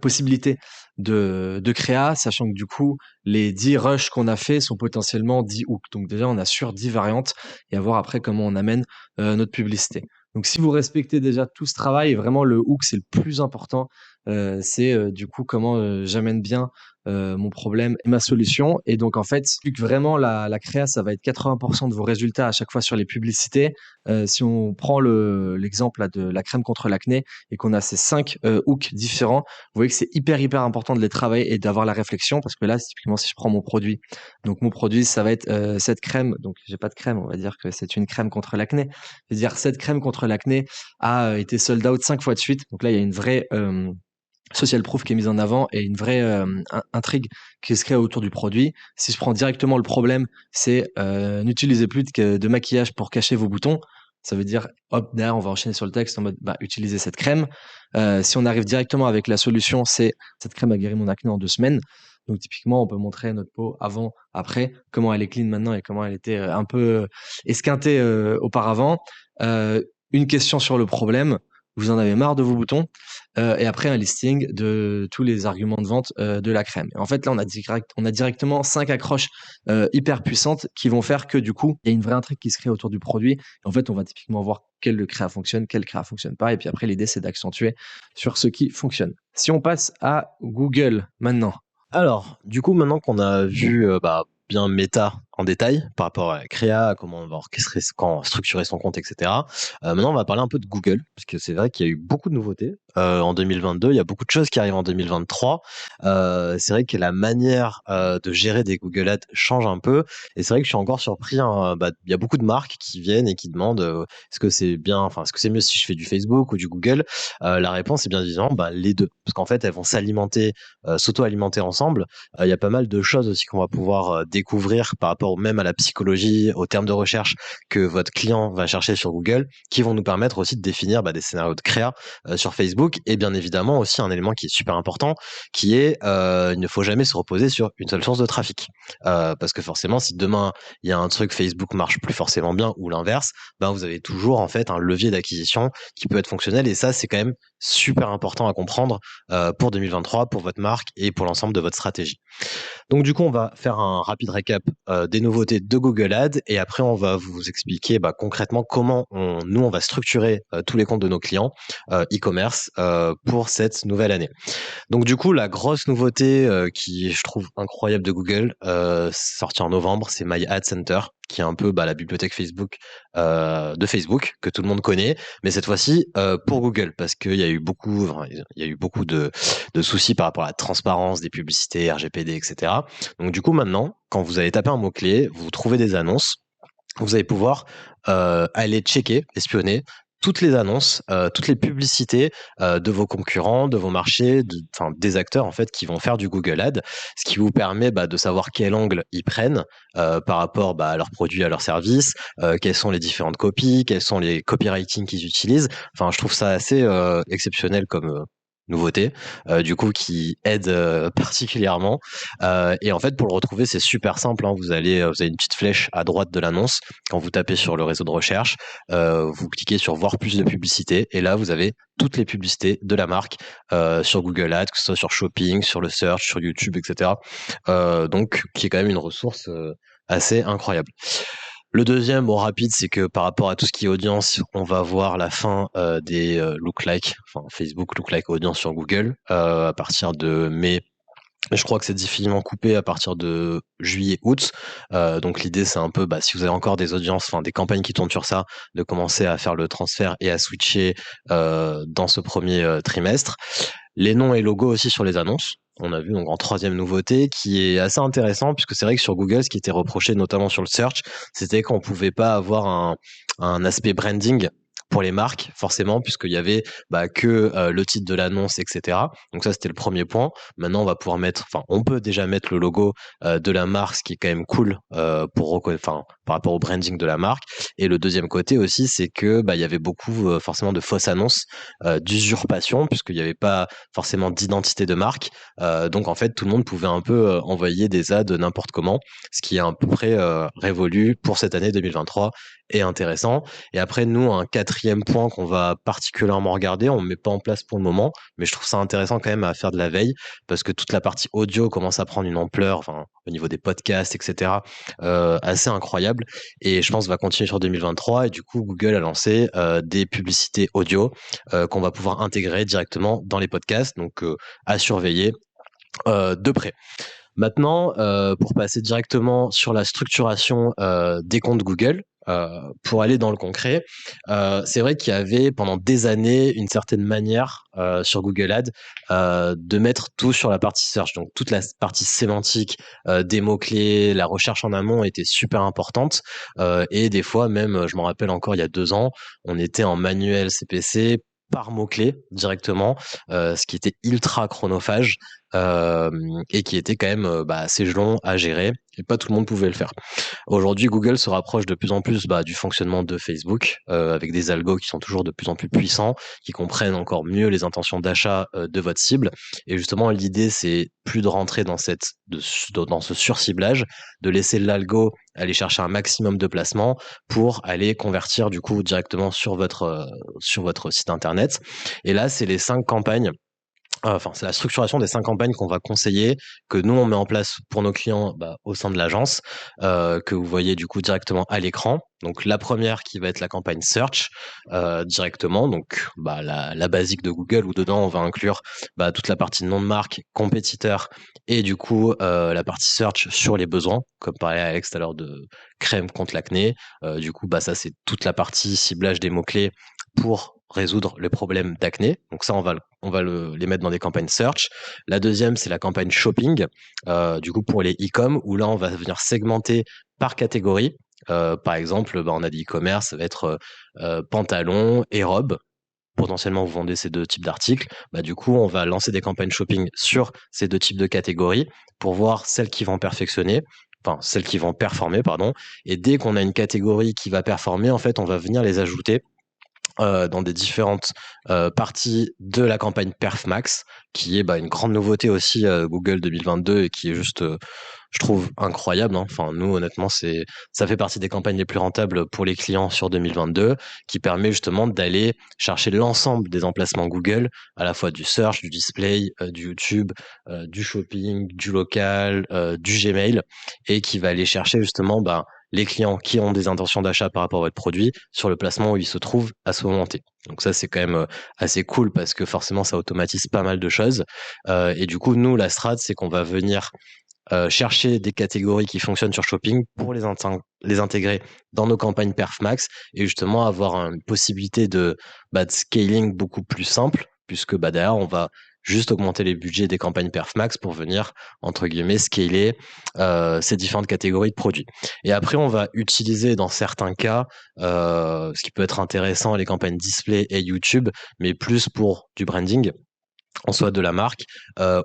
possibilité de créa, sachant que du coup, les 10 rushs qu'on a fait sont potentiellement 10 hooks. Donc déjà, on a sur 10 variantes et à voir après comment on amène notre publicité. Donc si vous respectez déjà tout ce travail, vraiment le hook, c'est le plus important. C'est du coup comment j'amène bien mon problème et ma solution. Et donc en fait, vu que vraiment la créa, ça va être 80% de vos résultats à chaque fois sur les publicités. Si on prend l'exemple là, de la crème contre l'acné et qu'on a ces 5 hooks différents, vous voyez que c'est hyper important de les travailler et d'avoir la réflexion parce que là, typiquement, si je prends mon produit, donc mon produit, ça va être cette crème. Donc j'ai pas de crème, on va dire que c'est une crème contre l'acné. C'est-à-dire cette crème contre l'acné a été sold out 5 fois de suite. Donc là, il y a une vraie social proof qui est mise en avant et une vraie intrigue qui se crée autour du produit. Si je prends directement le problème, c'est n'utilisez plus de maquillage pour cacher vos boutons. Ça veut dire, hop, derrière, on va enchaîner sur le texte en mode, utilisez cette crème. Si on arrive directement avec la solution, c'est cette crème a guéri mon acné en 2 semaines. Donc, typiquement, on peut montrer notre peau avant, après, comment elle est clean maintenant et comment elle était un peu esquintée auparavant. Une question sur le problème. Vous en avez marre de vos boutons et après un listing de tous les arguments de vente de la crème. Et en fait, là, on a directement 5 accroches hyper puissantes qui vont faire que du coup, il y a une vraie intrigue qui se crée autour du produit. Et en fait, on va typiquement voir quel créa fonctionne, quel créa fonctionne pas. Et puis après, l'idée, c'est d'accentuer sur ce qui fonctionne. Si on passe à Google maintenant. Alors, du coup, maintenant qu'on a vu bien Meta en détail par rapport à Créa, à comment on va orchestrer, structurer son compte, etc. Maintenant, on va parler un peu de Google, parce que c'est vrai qu'il y a eu beaucoup de nouveautés en 2022. Il y a beaucoup de choses qui arrivent en 2023. C'est vrai que la manière de gérer des Google Ads change un peu. Et c'est vrai que je suis encore surpris. Il y a beaucoup de marques qui viennent et qui demandent est-ce que c'est bien, enfin, est-ce que c'est mieux si je fais du Facebook ou du Google? La réponse est bien évidemment les deux, parce qu'en fait, elles vont s'auto-alimenter ensemble. Il y a pas mal de choses aussi qu'on va pouvoir découvrir par rapport même à la psychologie, aux termes de recherche que votre client va chercher sur Google, qui vont nous permettre aussi de définir des scénarios de créa sur Facebook. Et bien évidemment aussi un élément qui est super important, qui est il ne faut jamais se reposer sur une seule source de trafic. Parce que forcément, si demain il y a un truc Facebook marche plus forcément bien ou l'inverse, vous avez toujours en fait un levier d'acquisition qui peut être fonctionnel. Et ça, c'est quand même super important à comprendre pour 2023, pour votre marque et pour l'ensemble de votre stratégie. Donc du coup, on va faire un rapide récap des nouveautés de Google Ads et après on va vous expliquer concrètement comment on va structurer tous les comptes de nos clients e-commerce pour cette nouvelle année. Donc du coup, la grosse nouveauté qui je trouve incroyable de Google, sortie en novembre, c'est My Ad Center, qui est un peu la bibliothèque Facebook de Facebook que tout le monde connaît, mais cette fois-ci pour Google, parce qu'il y a eu beaucoup, de soucis par rapport à la transparence des publicités, RGPD, etc. Donc du coup, maintenant, quand vous allez taper un mot-clé, vous trouvez des annonces, vous allez pouvoir aller checker, espionner toutes les annonces, toutes les publicités de vos concurrents, de vos marchés, des acteurs en fait qui vont faire du Google Ads, ce qui vous permet de savoir quel angle ils prennent par rapport à leurs produits, à leurs services, quelles sont les différentes copies, quels sont les copywriting qu'ils utilisent. Enfin, je trouve ça assez exceptionnel comme nouveauté, du coup qui aide particulièrement. Et en fait, pour le retrouver, c'est super simple. Vous avez une petite flèche à droite de l'annonce. Quand vous tapez sur le réseau de recherche, vous cliquez sur voir plus de publicités. Et là, vous avez toutes les publicités de la marque sur Google Ads, que ce soit sur Shopping, sur le Search, sur YouTube, etc. Donc, qui est quand même une ressource assez incroyable. Le deuxième, rapide, c'est que par rapport à tout ce qui est audience, on va voir la fin des lookalike, enfin Facebook lookalike audience sur Google à partir de mai. Je crois que c'est difficilement coupé à partir de juillet-août. Donc l'idée, c'est un peu, si vous avez encore des audiences, enfin des campagnes qui tournent sur ça, de commencer à faire le transfert et à switcher dans ce premier trimestre. Les noms et logos aussi sur les annonces. On a vu donc en troisième nouveauté qui est assez intéressant puisque c'est vrai que sur Google, ce qui était reproché notamment sur le search, c'était qu'on pouvait pas avoir un aspect branding pour les marques, forcément, puisqu'il y avait que le titre de l'annonce, etc. Donc ça, c'était le premier point. Maintenant, on peut déjà mettre le logo de la marque, ce qui est quand même cool par rapport au branding de la marque. Et le deuxième côté aussi, c'est que il y avait beaucoup forcément de fausses annonces, d'usurpation, puisqu'il n'y avait pas forcément d'identité de marque. Donc en fait, tout le monde pouvait un peu envoyer des ads n'importe comment, ce qui est à peu près révolu pour cette année 2023 et intéressant. Et après, nous, un quatrième point qu'on va particulièrement regarder, on ne met pas en place pour le moment, mais je trouve ça intéressant quand même à faire de la veille, parce que toute la partie audio commence à prendre une ampleur, au niveau des podcasts, etc., assez incroyable. Et je pense va continuer sur 2023. Et du coup, Google a lancé des publicités audio qu'on va pouvoir intégrer directement dans les podcasts, donc à surveiller de près. Maintenant, pour passer directement sur la structuration des comptes Google, pour aller dans le concret, c'est vrai qu'il y avait pendant des années une certaine manière sur Google Ads de mettre tout sur la partie search. Donc toute la partie sémantique des mots-clés, la recherche en amont était super importante. Et des fois même, je m'en rappelle encore il y a 2 ans, on était en manuel CPC par mot-clé directement, ce qui était ultra chronophage et qui était quand même assez long à gérer et pas tout le monde pouvait le faire. Aujourd'hui, Google se rapproche de plus en plus du fonctionnement de Facebook avec des algos qui sont toujours de plus en plus puissants, qui comprennent encore mieux les intentions d'achat de votre cible. Et justement, l'idée, c'est plus de rentrer dans dans ce surciblage, de laisser l'algo aller chercher un maximum de placements pour aller convertir du coup directement sur votre site internet. Et là, c'est les 5 campagnes. Enfin, c'est la structuration des 5 campagnes qu'on va conseiller, que nous on met en place pour nos clients au sein de l'agence, que vous voyez du coup directement à l'écran. Donc la première qui va être la campagne search directement, donc la basique de Google où dedans on va inclure toute la partie nom de marque, compétiteur et du coup la partie search sur les besoins, comme parlait Alex tout à l'heure de crème contre l'acné. Du coup ça c'est toute la partie ciblage des mots clés pour résoudre le problème d'acné. Donc ça, on va les mettre dans des campagnes search. La deuxième, c'est la campagne shopping, du coup pour les e-com, où là, on va venir segmenter par catégorie. Par exemple, on a des e-commerce, ça va être pantalons et robes. Potentiellement, vous vendez ces 2 types d'articles. Du coup, on va lancer des campagnes shopping sur ces 2 types de catégories pour voir celles qui vont celles qui vont performer, pardon. Et dès qu'on a une catégorie qui va performer, en fait, on va venir les ajouter dans des différentes parties de la campagne PerfMax, qui est une grande nouveauté aussi Google 2022 et qui est juste, je trouve, incroyable. Enfin, nous, honnêtement, ça fait partie des campagnes les plus rentables pour les clients sur 2022, qui permet justement d'aller chercher l'ensemble des emplacements Google, à la fois du search, du display, du YouTube, du shopping, du local, du Gmail, et qui va aller chercher justement les clients qui ont des intentions d'achat par rapport à votre produit sur le placement où ils se trouvent à ce moment T. Donc ça, c'est quand même assez cool parce que forcément, ça automatise pas mal de choses. Et du coup, nous, la strat, c'est qu'on va venir chercher des catégories qui fonctionnent sur Shopping pour les intégrer dans nos campagnes PerfMax et justement avoir une possibilité de scaling beaucoup plus simple puisque derrière, on va juste augmenter les budgets des campagnes PerfMax pour venir, entre guillemets, scaler ces différentes catégories de produits. Et après, on va utiliser dans certains cas, ce qui peut être intéressant, les campagnes display et YouTube, mais plus pour du branding en soit de la marque,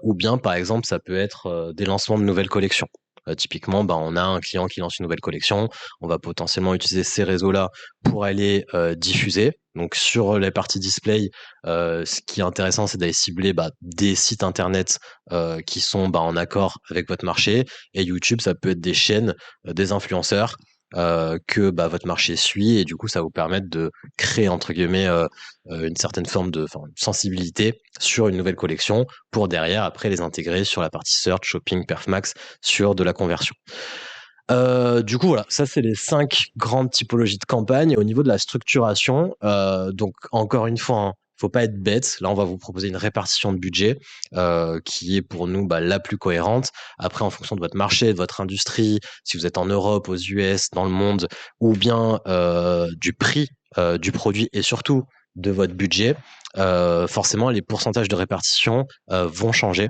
ou bien par exemple ça peut être des lancements de nouvelles collections. Typiquement, on a un client qui lance une nouvelle collection, on va potentiellement utiliser ces réseaux-là pour aller diffuser. Donc sur les parties display, ce qui est intéressant, c'est d'aller cibler des sites internet qui sont en accord avec votre marché. Et YouTube, ça peut être des chaînes, des influenceurs que votre marché suit, et du coup, ça va vous permettre de créer entre guillemets une certaine forme de sensibilité sur une nouvelle collection pour derrière après les intégrer sur la partie search, shopping, perfmax sur de la conversion. Du coup, voilà, ça c'est les 5 grandes typologies de campagne. Et au niveau de la structuration, donc encore une fois, faut pas être bête. Là, on va vous proposer une répartition de budget qui est pour nous la plus cohérente. Après, en fonction de votre marché, de votre industrie, si vous êtes en Europe, aux US, dans le monde, ou bien du prix du produit et surtout de votre budget, forcément, les pourcentages de répartition vont changer.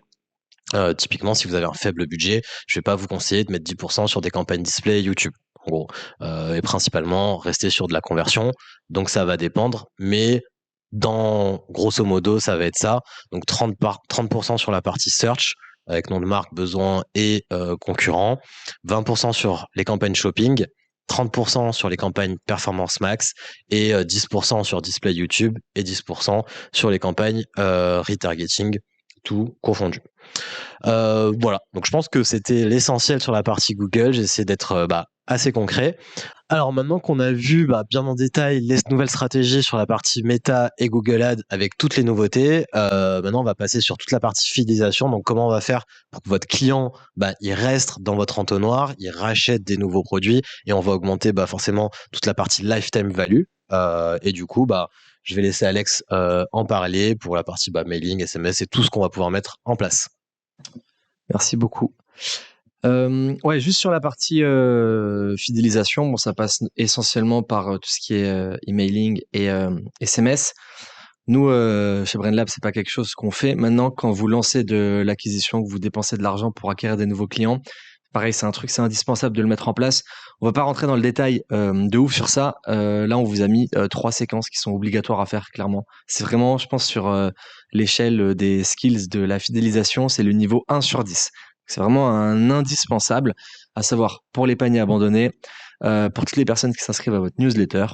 Typiquement, si vous avez un faible budget, je vais pas vous conseiller de mettre 10% sur des campagnes display YouTube, en gros. Et principalement, rester sur de la conversion. Donc, ça va dépendre. Mais grosso modo, ça va être ça. Donc, 30% sur la partie search, avec nom de marque, besoin et concurrents. 20% sur les campagnes shopping. 30% sur les campagnes performance max et 10% sur display YouTube et 10% sur les campagnes retargeting, tout confondu. Voilà, donc je pense que c'était l'essentiel sur la partie Google. J'ai essayé d'être assez concret. Alors maintenant qu'on a vu bien en détail les nouvelles stratégies sur la partie Meta et Google Ads avec toutes les nouveautés, maintenant on va passer sur toute la partie fidélisation. Donc comment on va faire pour que votre client il reste dans votre entonnoir, il rachète des nouveaux produits et on va augmenter forcément toute la partie lifetime value. Et du coup je vais laisser Alex en parler pour la partie mailing, SMS et tout ce qu'on va pouvoir mettre en place. Merci beaucoup. Ouais, juste sur la partie fidélisation, ça passe essentiellement par tout ce qui est emailing et SMS. Nous, chez BrainLab, c'est pas quelque chose qu'on fait. Maintenant, quand vous lancez de l'acquisition, que vous dépensez de l'argent pour acquérir des nouveaux clients, Pareil, c'est indispensable de le mettre en place. On va pas rentrer dans le détail de ouf sur ça. Là, on vous a mis 3 séquences qui sont obligatoires à faire, clairement. C'est vraiment, je pense, sur l'échelle des skills de la fidélisation, c'est le niveau 1 sur 10. C'est vraiment un indispensable, à savoir pour les paniers abandonnés, pour toutes les personnes qui s'inscrivent à votre newsletter,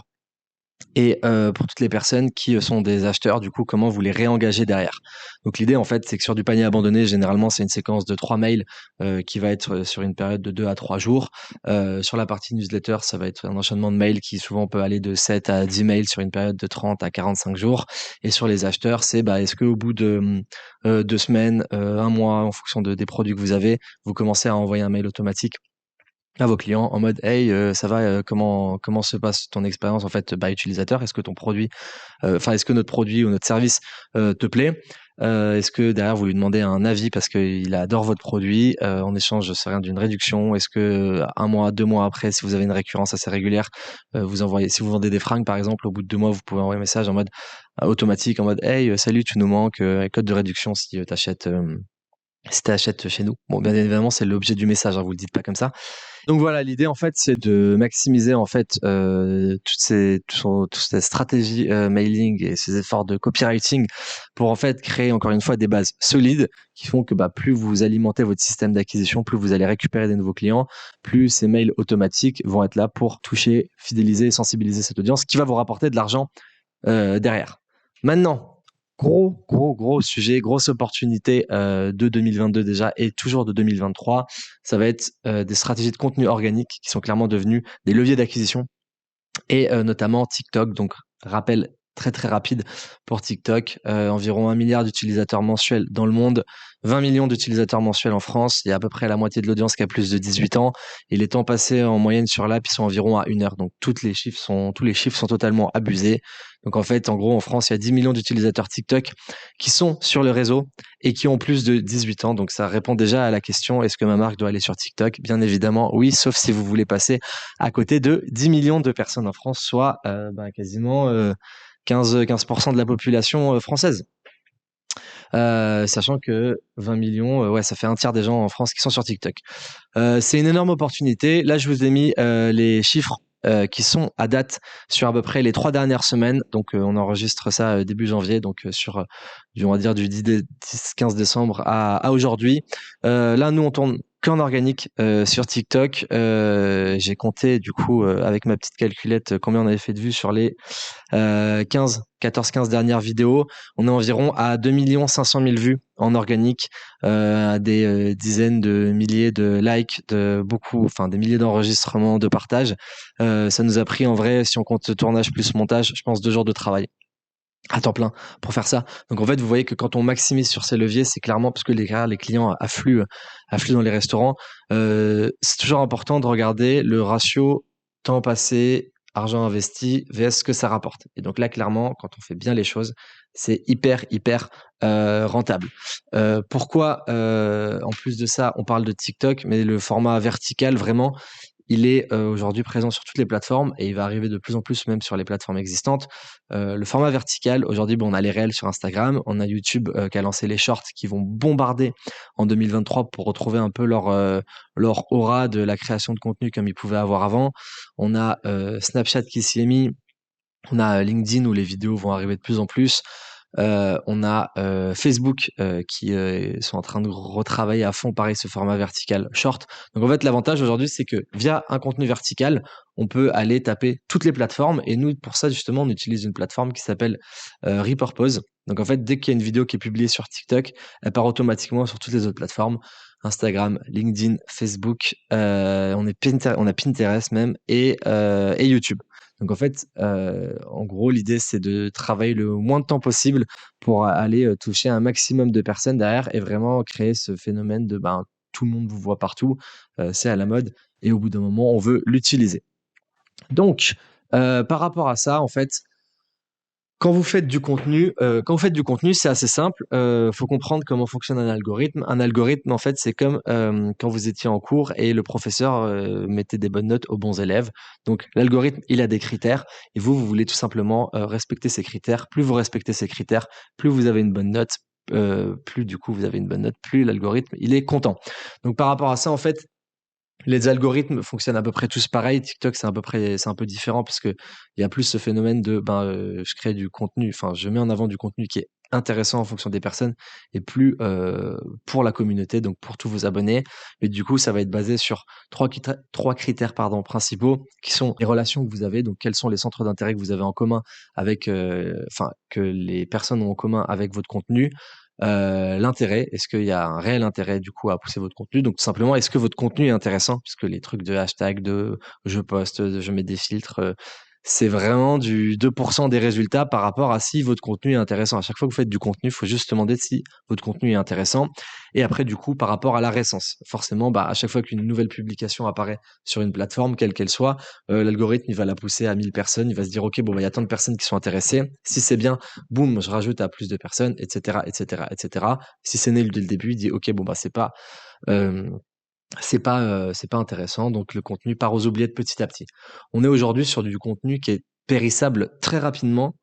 et pour toutes les personnes qui sont des acheteurs, du coup, comment vous les réengagez derrière. Donc l'idée, en fait, c'est que sur du panier abandonné, généralement, c'est une séquence de 3 mails qui va être sur une période de 2 à 3 jours. Sur la partie newsletter, ça va être un enchaînement de mails qui souvent peut aller de 7 à 10 mails sur une période de 30 à 45 jours. Et sur les acheteurs, c'est est-ce qu'au bout de 2 semaines, 1 mois, en fonction des produits que vous avez, vous commencez à envoyer un mail automatique à vos clients en mode hey, ça va, comment se passe ton expérience en fait utilisateur, est-ce que ton produit est-ce que notre produit ou notre service te plaît, est-ce que derrière vous lui demandez un avis parce qu'il adore votre produit, en échange je sais rien d'une réduction, est-ce que 1 mois 2 mois après, si vous avez une récurrence assez régulière, vous envoyez, si vous vendez des fringues par exemple, au bout de 2 mois vous pouvez envoyer un message en mode automatique en mode hey, salut, tu nous manques, code de réduction si t'achètes chez nous. Bon, bien évidemment, c'est l'objet du message, hein, vous le dites pas comme ça. Donc voilà, l'idée en fait, c'est de maximiser en fait toutes ces stratégies mailing et ces efforts de copywriting pour en fait créer encore une fois des bases solides qui font que plus vous alimentez votre système d'acquisition, plus vous allez récupérer des nouveaux clients, plus ces mails automatiques vont être là pour toucher, fidéliser et sensibiliser cette audience qui va vous rapporter de l'argent derrière. Maintenant, gros sujet, grosse opportunité de 2022 déjà et toujours de 2023, ça va être des stratégies de contenu organique qui sont clairement devenues des leviers d'acquisition et notamment TikTok. Donc, rappel très rapide pour TikTok, environ 1 milliard d'utilisateurs mensuels dans le monde, 20 millions d'utilisateurs mensuels en France, il y a à peu près la moitié de l'audience qui a plus de 18 ans et les temps passés en moyenne sur l'app, ils sont environ à 1 heure. Donc tous les chiffres sont totalement abusés. Donc en fait, en gros, en France, il y a 10 millions d'utilisateurs TikTok qui sont sur le réseau et qui ont plus de 18 ans. Donc ça répond déjà à la question, est-ce que ma marque doit aller sur TikTok? Bien évidemment, oui, sauf si vous voulez passer à côté de 10 millions de personnes en France, soit quasiment 15% de la population française. Sachant que 20 millions, ouais, ça fait un tiers des gens en France qui sont sur TikTok. C'est une énorme opportunité. Là, je vous ai mis les chiffres qui sont à date sur à peu près les 3 dernières semaines. Donc, on enregistre ça début janvier, donc sur, on va dire, du 10-15 décembre à aujourd'hui. Là, nous, on tourne qu'en organique sur TikTok. J'ai compté, du coup, avec ma petite calculette, combien on avait fait de vues sur les 14-15 dernières vidéos. On est environ à 2 500 000 vues en organique, à des dizaines de milliers de likes, des milliers d'enregistrements, de partages. Ça nous a pris en vrai, si on compte tournage plus montage, je pense 2 jours de travail à temps plein pour faire ça. Donc en fait, vous voyez que quand on maximise sur ces leviers, c'est clairement parce que les clients affluent dans les restaurants. C'est toujours important de regarder le ratio temps passé, argent investi, vs ce que ça rapporte. Et donc là, clairement, quand on fait bien les choses, c'est hyper rentable. Pourquoi en plus de ça, on parle de TikTok, mais le format vertical, vraiment, il est aujourd'hui présent sur toutes les plateformes et il va arriver de plus en plus même sur les plateformes existantes. Le format vertical, aujourd'hui, on a les réels sur Instagram, on a YouTube qui a lancé les shorts qui vont bombarder en 2023 pour retrouver un peu leur aura de la création de contenu comme ils pouvaient avoir avant. On a Snapchat qui s'y est mis, on a LinkedIn où les vidéos vont arriver de plus en plus. On a Facebook qui sont en train de retravailler à fond, pareil, ce format vertical short. Donc en fait, l'avantage aujourd'hui, c'est que via un contenu vertical, on peut aller taper toutes les plateformes. Et nous, pour ça, justement, on utilise une plateforme qui s'appelle Repurpose. Donc en fait, dès qu'il y a une vidéo qui est publiée sur TikTok, elle part automatiquement sur toutes les autres plateformes. Instagram, LinkedIn, Facebook, on a Pinterest même et YouTube. Donc en fait, en gros, l'idée c'est de travailler le moins de temps possible pour aller toucher un maximum de personnes derrière et vraiment créer ce phénomène de tout le monde vous voit partout, c'est à la mode et au bout d'un moment, on veut l'utiliser. Donc, par rapport à ça, en fait, quand vous faites du contenu, c'est assez simple. Faut comprendre comment fonctionne un algorithme. Un algorithme, en fait, c'est comme quand vous étiez en cours et le professeur mettait des bonnes notes aux bons élèves. Donc, l'algorithme, il a des critères et vous voulez tout simplement respecter ces critères. Plus vous respectez ces critères, plus vous avez une bonne note. Plus du coup vous avez une bonne note, plus l'algorithme il est content. Donc par rapport à ça, en fait, Les algorithmes fonctionnent à peu près tous pareil. TikTok, c'est un peu différent parce que il y a plus ce phénomène de, je crée du contenu, enfin, je mets en avant du contenu qui est intéressant en fonction des personnes et plus pour la communauté, donc pour tous vos abonnés. Et du coup, ça va être basé sur trois critères pardon, principaux qui sont les relations que vous avez, donc quels sont les centres d'intérêt que vous avez en commun avec, enfin, que les personnes ont en commun avec votre contenu. L'intérêt, est-ce qu'il y a un réel intérêt du coup à pousser votre contenu? Donc tout simplement, est-ce que votre contenu est intéressant? Puisque les trucs de hashtag, de je poste, de je mets des filtres, c'est vraiment du 2% des résultats par rapport à si votre contenu est intéressant. À chaque fois que vous faites du contenu, il faut juste se demander si votre contenu est intéressant. Et après, du coup, par rapport à la récence, forcément, à chaque fois qu'une nouvelle publication apparaît sur une plateforme, quelle qu'elle soit, l'algorithme, il va la pousser à 1000 personnes. Il va se dire, OK, bon, il y a tant de personnes qui sont intéressées. Si c'est bien, boum, je rajoute à plus de personnes, etc., etc., etc. Si c'est nul dès le début, il dit, OK, bon, euh, c'est pas intéressant, donc le contenu part aux oubliettes petit à petit. On est aujourd'hui sur du contenu qui est périssable très rapidement,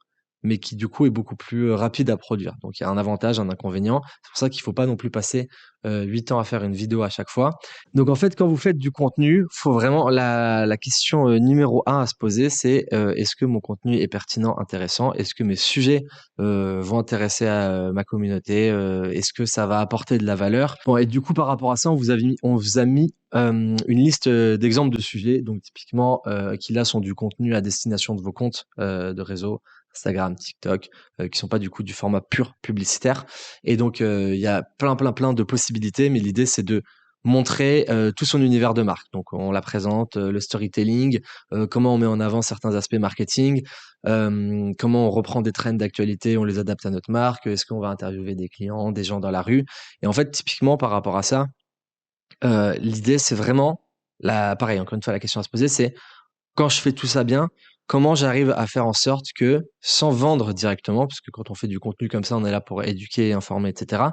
mais qui du coup est beaucoup plus rapide à produire. Donc il y a un avantage, un inconvénient. C'est pour ça qu'il faut pas non plus passer 8 ans à faire une vidéo à chaque fois. Donc en fait, quand vous faites du contenu, faut vraiment la question numéro un à se poser, c'est est-ce que mon contenu est pertinent, intéressant? Est-ce que mes sujets vont intéresser ma communauté? Est-ce que ça va apporter de la valeur? Bon, et du coup, par rapport à ça, on vous a mis une liste d'exemples de sujets, donc typiquement qui là sont du contenu à destination de vos comptes de réseau, Instagram, TikTok, qui sont pas du coup du format pur publicitaire. Et donc il y a plein de possibilités, mais l'idée c'est de montrer tout son univers de marque. Donc on la présente, le storytelling, comment on met en avant certains aspects marketing, comment on reprend des trends d'actualité, on les adapte à notre marque, est-ce qu'on va interviewer des clients, des gens dans la rue. Et en fait, typiquement par rapport à ça, l'idée c'est vraiment, pareil, encore une fois, la question à se poser, c'est quand je fais tout ça bien, comment j'arrive à faire en sorte que, sans vendre directement, parce que quand on fait du contenu comme ça, on est là pour éduquer, informer, etc.,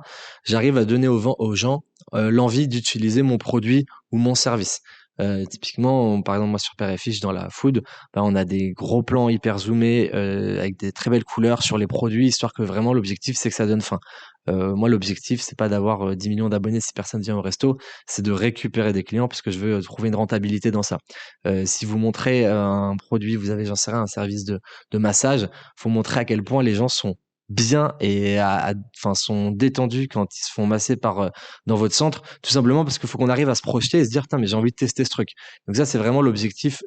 j'arrive à donner aux gens l'envie d'utiliser mon produit ou mon service. Typiquement, par exemple, moi sur Père et Fiche, dans la food, on a des gros plans hyper zoomés avec des très belles couleurs sur les produits, histoire que vraiment l'objectif, c'est que ça donne faim. Moi, l'objectif, c'est pas d'avoir 10 millions d'abonnés si personne vient au resto, c'est de récupérer des clients parce que je veux trouver une rentabilité dans ça. Si vous montrez un produit, vous avez, j'en sais rien, un service de massage, faut montrer à quel point les gens sont bien et enfin sont détendus quand ils se font masser dans votre centre, tout simplement parce qu'il faut qu'on arrive à se projeter et se dire, tiens, mais j'ai envie de tester ce truc. Donc ça, c'est vraiment l'objectif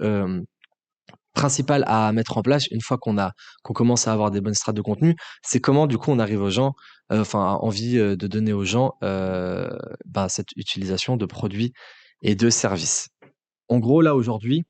principal à mettre en place une fois qu'on commence à avoir des bonnes strates de contenu, c'est comment du coup on arrive aux gens, enfin envie de donner aux gens cette utilisation de produits et de services. En gros, là aujourd'hui,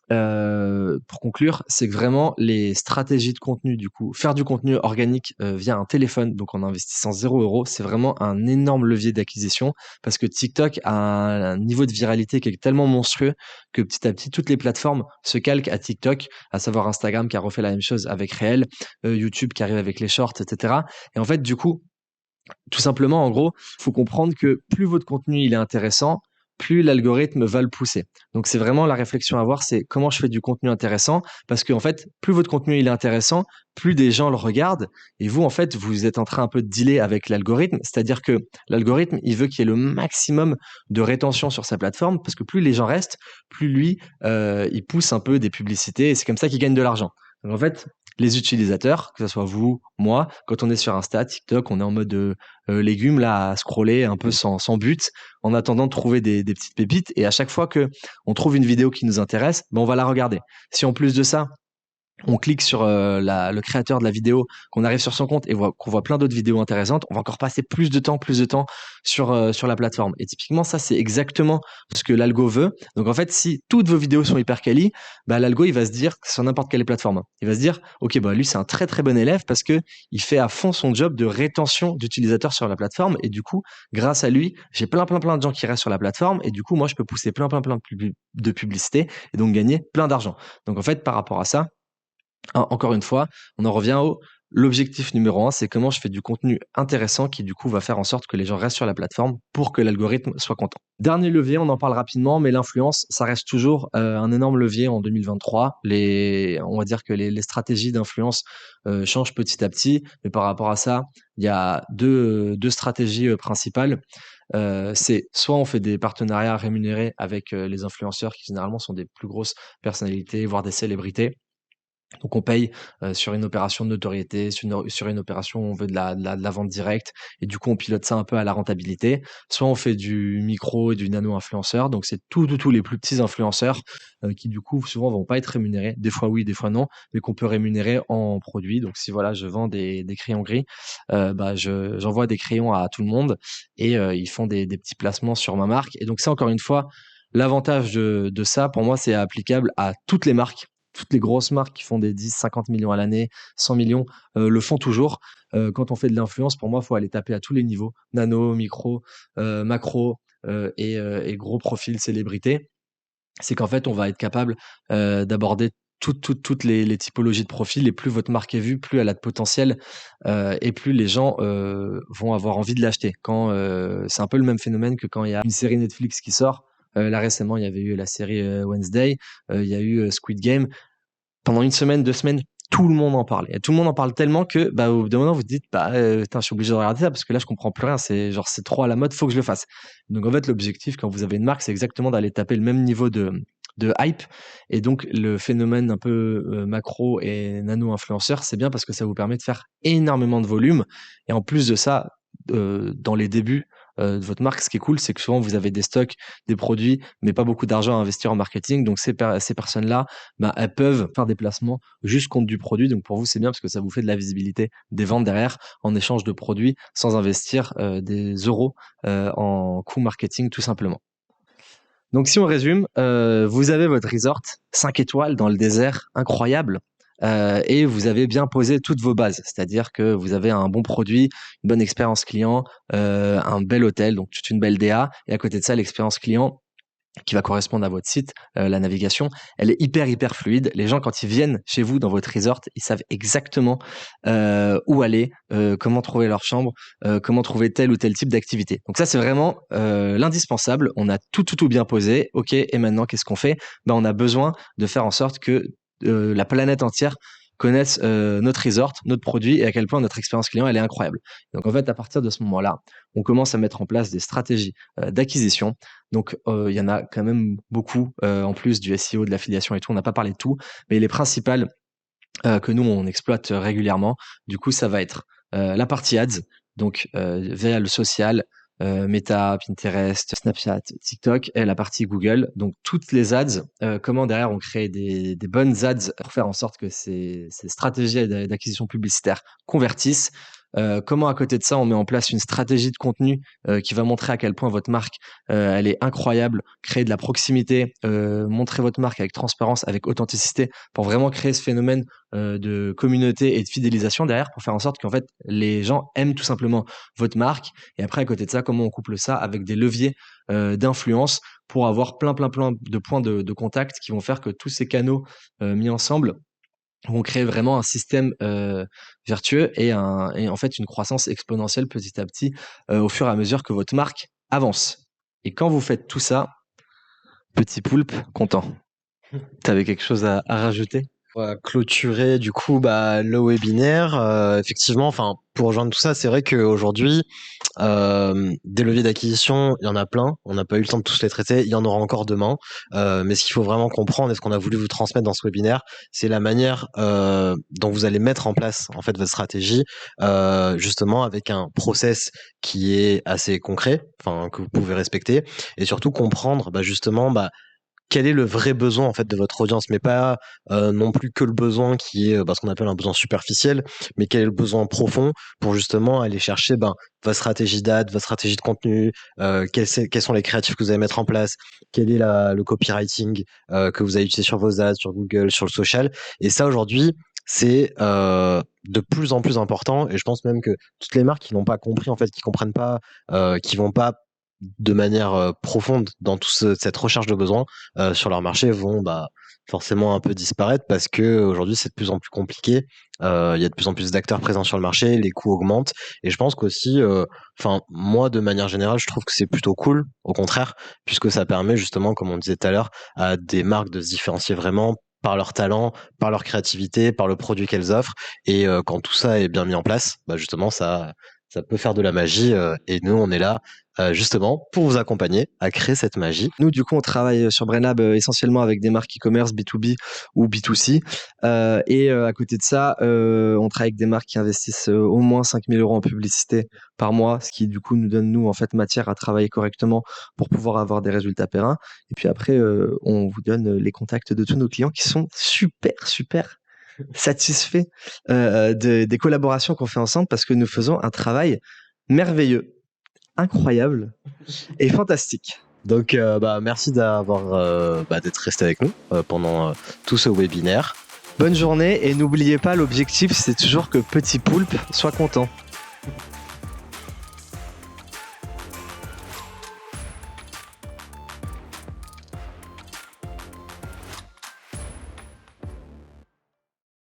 pour conclure, c'est que vraiment les stratégies de contenu, du coup, faire du contenu organique via un téléphone, donc en investissant 0 €, c'est vraiment un énorme levier d'acquisition parce que TikTok a un niveau de viralité qui est tellement monstrueux que petit à petit, toutes les plateformes se calquent à TikTok, à savoir Instagram qui a refait la même chose avec Réel, YouTube qui arrive avec les shorts, etc. Et en fait, du coup, tout simplement, en gros, faut comprendre que plus votre contenu il est intéressant, plus l'algorithme va le pousser. Donc c'est vraiment la réflexion à avoir, c'est comment je fais du contenu intéressant, parce qu'en fait, plus votre contenu il est intéressant, plus des gens le regardent, et vous en fait, vous êtes en train un peu de dealer avec l'algorithme, c'est-à-dire que l'algorithme il veut qu'il y ait le maximum de rétention sur sa plateforme, parce que plus les gens restent, plus lui il pousse un peu des publicités, et c'est comme ça qu'il gagne de l'argent. Donc en fait, les utilisateurs, que ce soit vous, moi, quand on est sur Insta, TikTok, on est en mode légumes là à scroller un peu sans but en attendant de trouver des petites pépites et à chaque fois que on trouve une vidéo qui nous intéresse, on va la regarder. Si en plus de ça, on clique sur le créateur de la vidéo, qu'on arrive sur son compte et qu'on voit plein d'autres vidéos intéressantes, on va encore passer plus de temps sur la plateforme. Et typiquement, ça, c'est exactement ce que l'algo veut. Donc en fait, si toutes vos vidéos sont hyper quali, l'algo, il va se dire, sur n'importe quelle plateforme, il va se dire, OK, lui, c'est un très très bon élève parce que il fait à fond son job de rétention d'utilisateurs sur la plateforme. Et du coup, grâce à lui, j'ai plein de gens qui restent sur la plateforme. Et du coup, moi, je peux pousser plein de publicités et donc gagner plein d'argent. Donc en fait, par rapport à ça, encore une fois, on en revient au l'objectif numéro un, c'est comment je fais du contenu intéressant qui du coup va faire en sorte que les gens restent sur la plateforme pour que l'algorithme soit content. Dernier levier, on en parle rapidement, mais l'influence, ça reste toujours un énorme levier en 2023. On va dire que les stratégies d'influence changent petit à petit, mais par rapport à ça, il y a deux stratégies principales. c'est soit on fait des partenariats rémunérés avec les influenceurs qui généralement sont des plus grosses personnalités, voire des célébrités. Donc on paye sur une opération de notoriété, sur une opération où on veut de la vente directe, et du coup on pilote ça un peu à la rentabilité. Soit on fait du micro et du nano-influenceur, donc c'est tous les plus petits influenceurs qui du coup souvent vont pas être rémunérés, des fois oui, des fois non, mais qu'on peut rémunérer en produits. Donc si voilà, je vends des crayons gris, bah j'envoie des crayons à tout le monde et ils font des petits placements sur ma marque. Et donc ça, encore une fois, l'avantage de ça pour moi, c'est applicable à toutes les marques. Toutes les grosses marques qui font des 10, 50 millions à l'année, 100 millions, le font toujours. Quand on fait de l'influence, pour moi, il faut aller taper à tous les niveaux, nano, micro, macro, et gros profil célébrité. C'est qu'en fait, on va être capable d'aborder toutes les typologies de profils, et plus votre marque est vue, plus elle a de potentiel, et plus les gens vont avoir envie de l'acheter. C'est un peu le même phénomène que quand il y a une série Netflix qui sort. Là récemment, il y avait eu la série Wednesday, il y a eu Squid Game. Pendant une semaine, 2 semaines, tout le monde en parle. Et tout le monde en parle tellement que, bah, au bout d'un moment, vous dites, bah, putain, je suis obligé de regarder ça parce que là, je comprends plus rien. C'est genre, c'est trop à la mode, faut que je le fasse. Donc, en fait, l'objectif, quand vous avez une marque, c'est exactement d'aller taper le même niveau de hype. Et donc, le phénomène un peu macro et nano-influenceur, c'est bien parce que ça vous permet de faire énormément de volume. Et en plus de ça, dans les débuts de votre marque, ce qui est cool, c'est que souvent, vous avez des stocks, des produits, mais pas beaucoup d'argent à investir en marketing. Donc, ces personnes-là, bah, elles peuvent faire des placements juste contre du produit. Donc pour vous, c'est bien parce que ça vous fait de la visibilité, des ventes derrière en échange de produits sans investir des euros en coût marketing tout simplement. Donc si on résume, vous avez votre resort 5 étoiles dans le désert, incroyable. Et vous avez bien posé toutes vos bases, c'est-à-dire que vous avez un bon produit, une bonne expérience client, un bel hôtel, donc toute une belle DA, et à côté de ça, l'expérience client qui va correspondre à votre site, la navigation, elle est hyper fluide. Les gens, quand ils viennent chez vous dans votre resort, ils savent exactement où aller, comment trouver leur chambre, comment trouver tel ou tel type d'activité. Donc ça, c'est vraiment l'indispensable. On a tout bien posé. Ok, et maintenant, qu'est-ce qu'on fait? Ben, on a besoin de faire en sorte que la planète entière connaisse notre resort, notre produit, et à quel point notre expérience client, elle est incroyable. Donc en fait, à partir de ce moment-là, on commence à mettre en place des stratégies d'acquisition. Donc, il y en a quand même beaucoup, en plus du SEO, de l'affiliation et tout. On n'a pas parlé de tout, mais les principales que nous, on exploite régulièrement, du coup, ça va être la partie ads, donc via le social, Meta, Pinterest, Snapchat, TikTok, et la partie Google. Donc, toutes les ads, comment derrière on crée des bonnes ads pour faire en sorte que ces stratégies d'acquisition publicitaire convertissent. Comment à côté de ça, on met en place une stratégie de contenu qui va montrer à quel point votre marque, elle est incroyable, créer de la proximité, montrer votre marque avec transparence, avec authenticité, pour vraiment créer ce phénomène de communauté et de fidélisation derrière, pour faire en sorte qu'en fait les gens aiment tout simplement votre marque. Et après, à côté de ça, comment on couple ça avec des leviers d'influence pour avoir plein de points de contact qui vont faire que tous ces canaux mis ensemble vont créer vraiment un système vertueux, et en fait une croissance exponentielle petit à petit au fur et à mesure que votre marque avance. Et quand vous faites tout ça, petit poulpe content. T'avais quelque chose à rajouter? On va clôturer du coup le webinaire. Effectivement, enfin pour rejoindre tout ça, c'est vrai qu'aujourd'hui, des leviers d'acquisition, il y en a plein. On n'a pas eu le temps de tous les traiter. Il y en aura encore demain. Mais ce qu'il faut vraiment comprendre et ce qu'on a voulu vous transmettre dans ce webinaire, c'est la manière dont vous allez mettre en place en fait votre stratégie, justement avec un process qui est assez concret, enfin que vous pouvez respecter, et surtout comprendre justement quel est le vrai besoin en fait de votre audience, mais pas non plus que le besoin qui est ce qu'on appelle un besoin superficiel, mais quel est le besoin profond pour justement aller chercher votre stratégie d'ad, votre stratégie de contenu, quels sont les créatifs que vous allez mettre en place, quel est le copywriting que vous allez utiliser sur vos ads, sur Google, sur le social. Et ça aujourd'hui, c'est de plus en plus important, et je pense même que toutes les marques qui n'ont pas compris en fait, qui comprennent pas, qui vont pas de manière profonde dans cette recherche de besoins sur leur marché vont forcément un peu disparaître, parce que aujourd'hui c'est de plus en plus compliqué. Il y a de plus en plus d'acteurs présents sur le marché, les coûts augmentent, et je pense qu'aussi, enfin moi de manière générale, je trouve que c'est plutôt cool, au contraire, puisque ça permet justement, comme on disait tout à l'heure, à des marques de se différencier vraiment par leur talent, par leur créativité, par le produit qu'elles offrent, et quand tout ça est bien mis en place, justement ça peut faire de la magie et nous, on est là justement pour vous accompagner à créer cette magie. Nous, du coup, on travaille sur BrainLab essentiellement avec des marques e-commerce B2B ou B2C. Et à côté de ça, on travaille avec des marques qui investissent au moins 5 000 € en publicité par mois, ce qui, du coup, nous donne, nous, en fait, matière à travailler correctement pour pouvoir avoir des résultats pérennes. Et puis après, on vous donne les contacts de tous nos clients qui sont super satisfaits des collaborations qu'on fait ensemble parce que nous faisons un travail merveilleux, incroyable et fantastique. Donc, merci d'être resté avec nous pendant tout ce webinaire. Bonne journée et n'oubliez pas, l'objectif c'est toujours que Petit Poulpe soit content.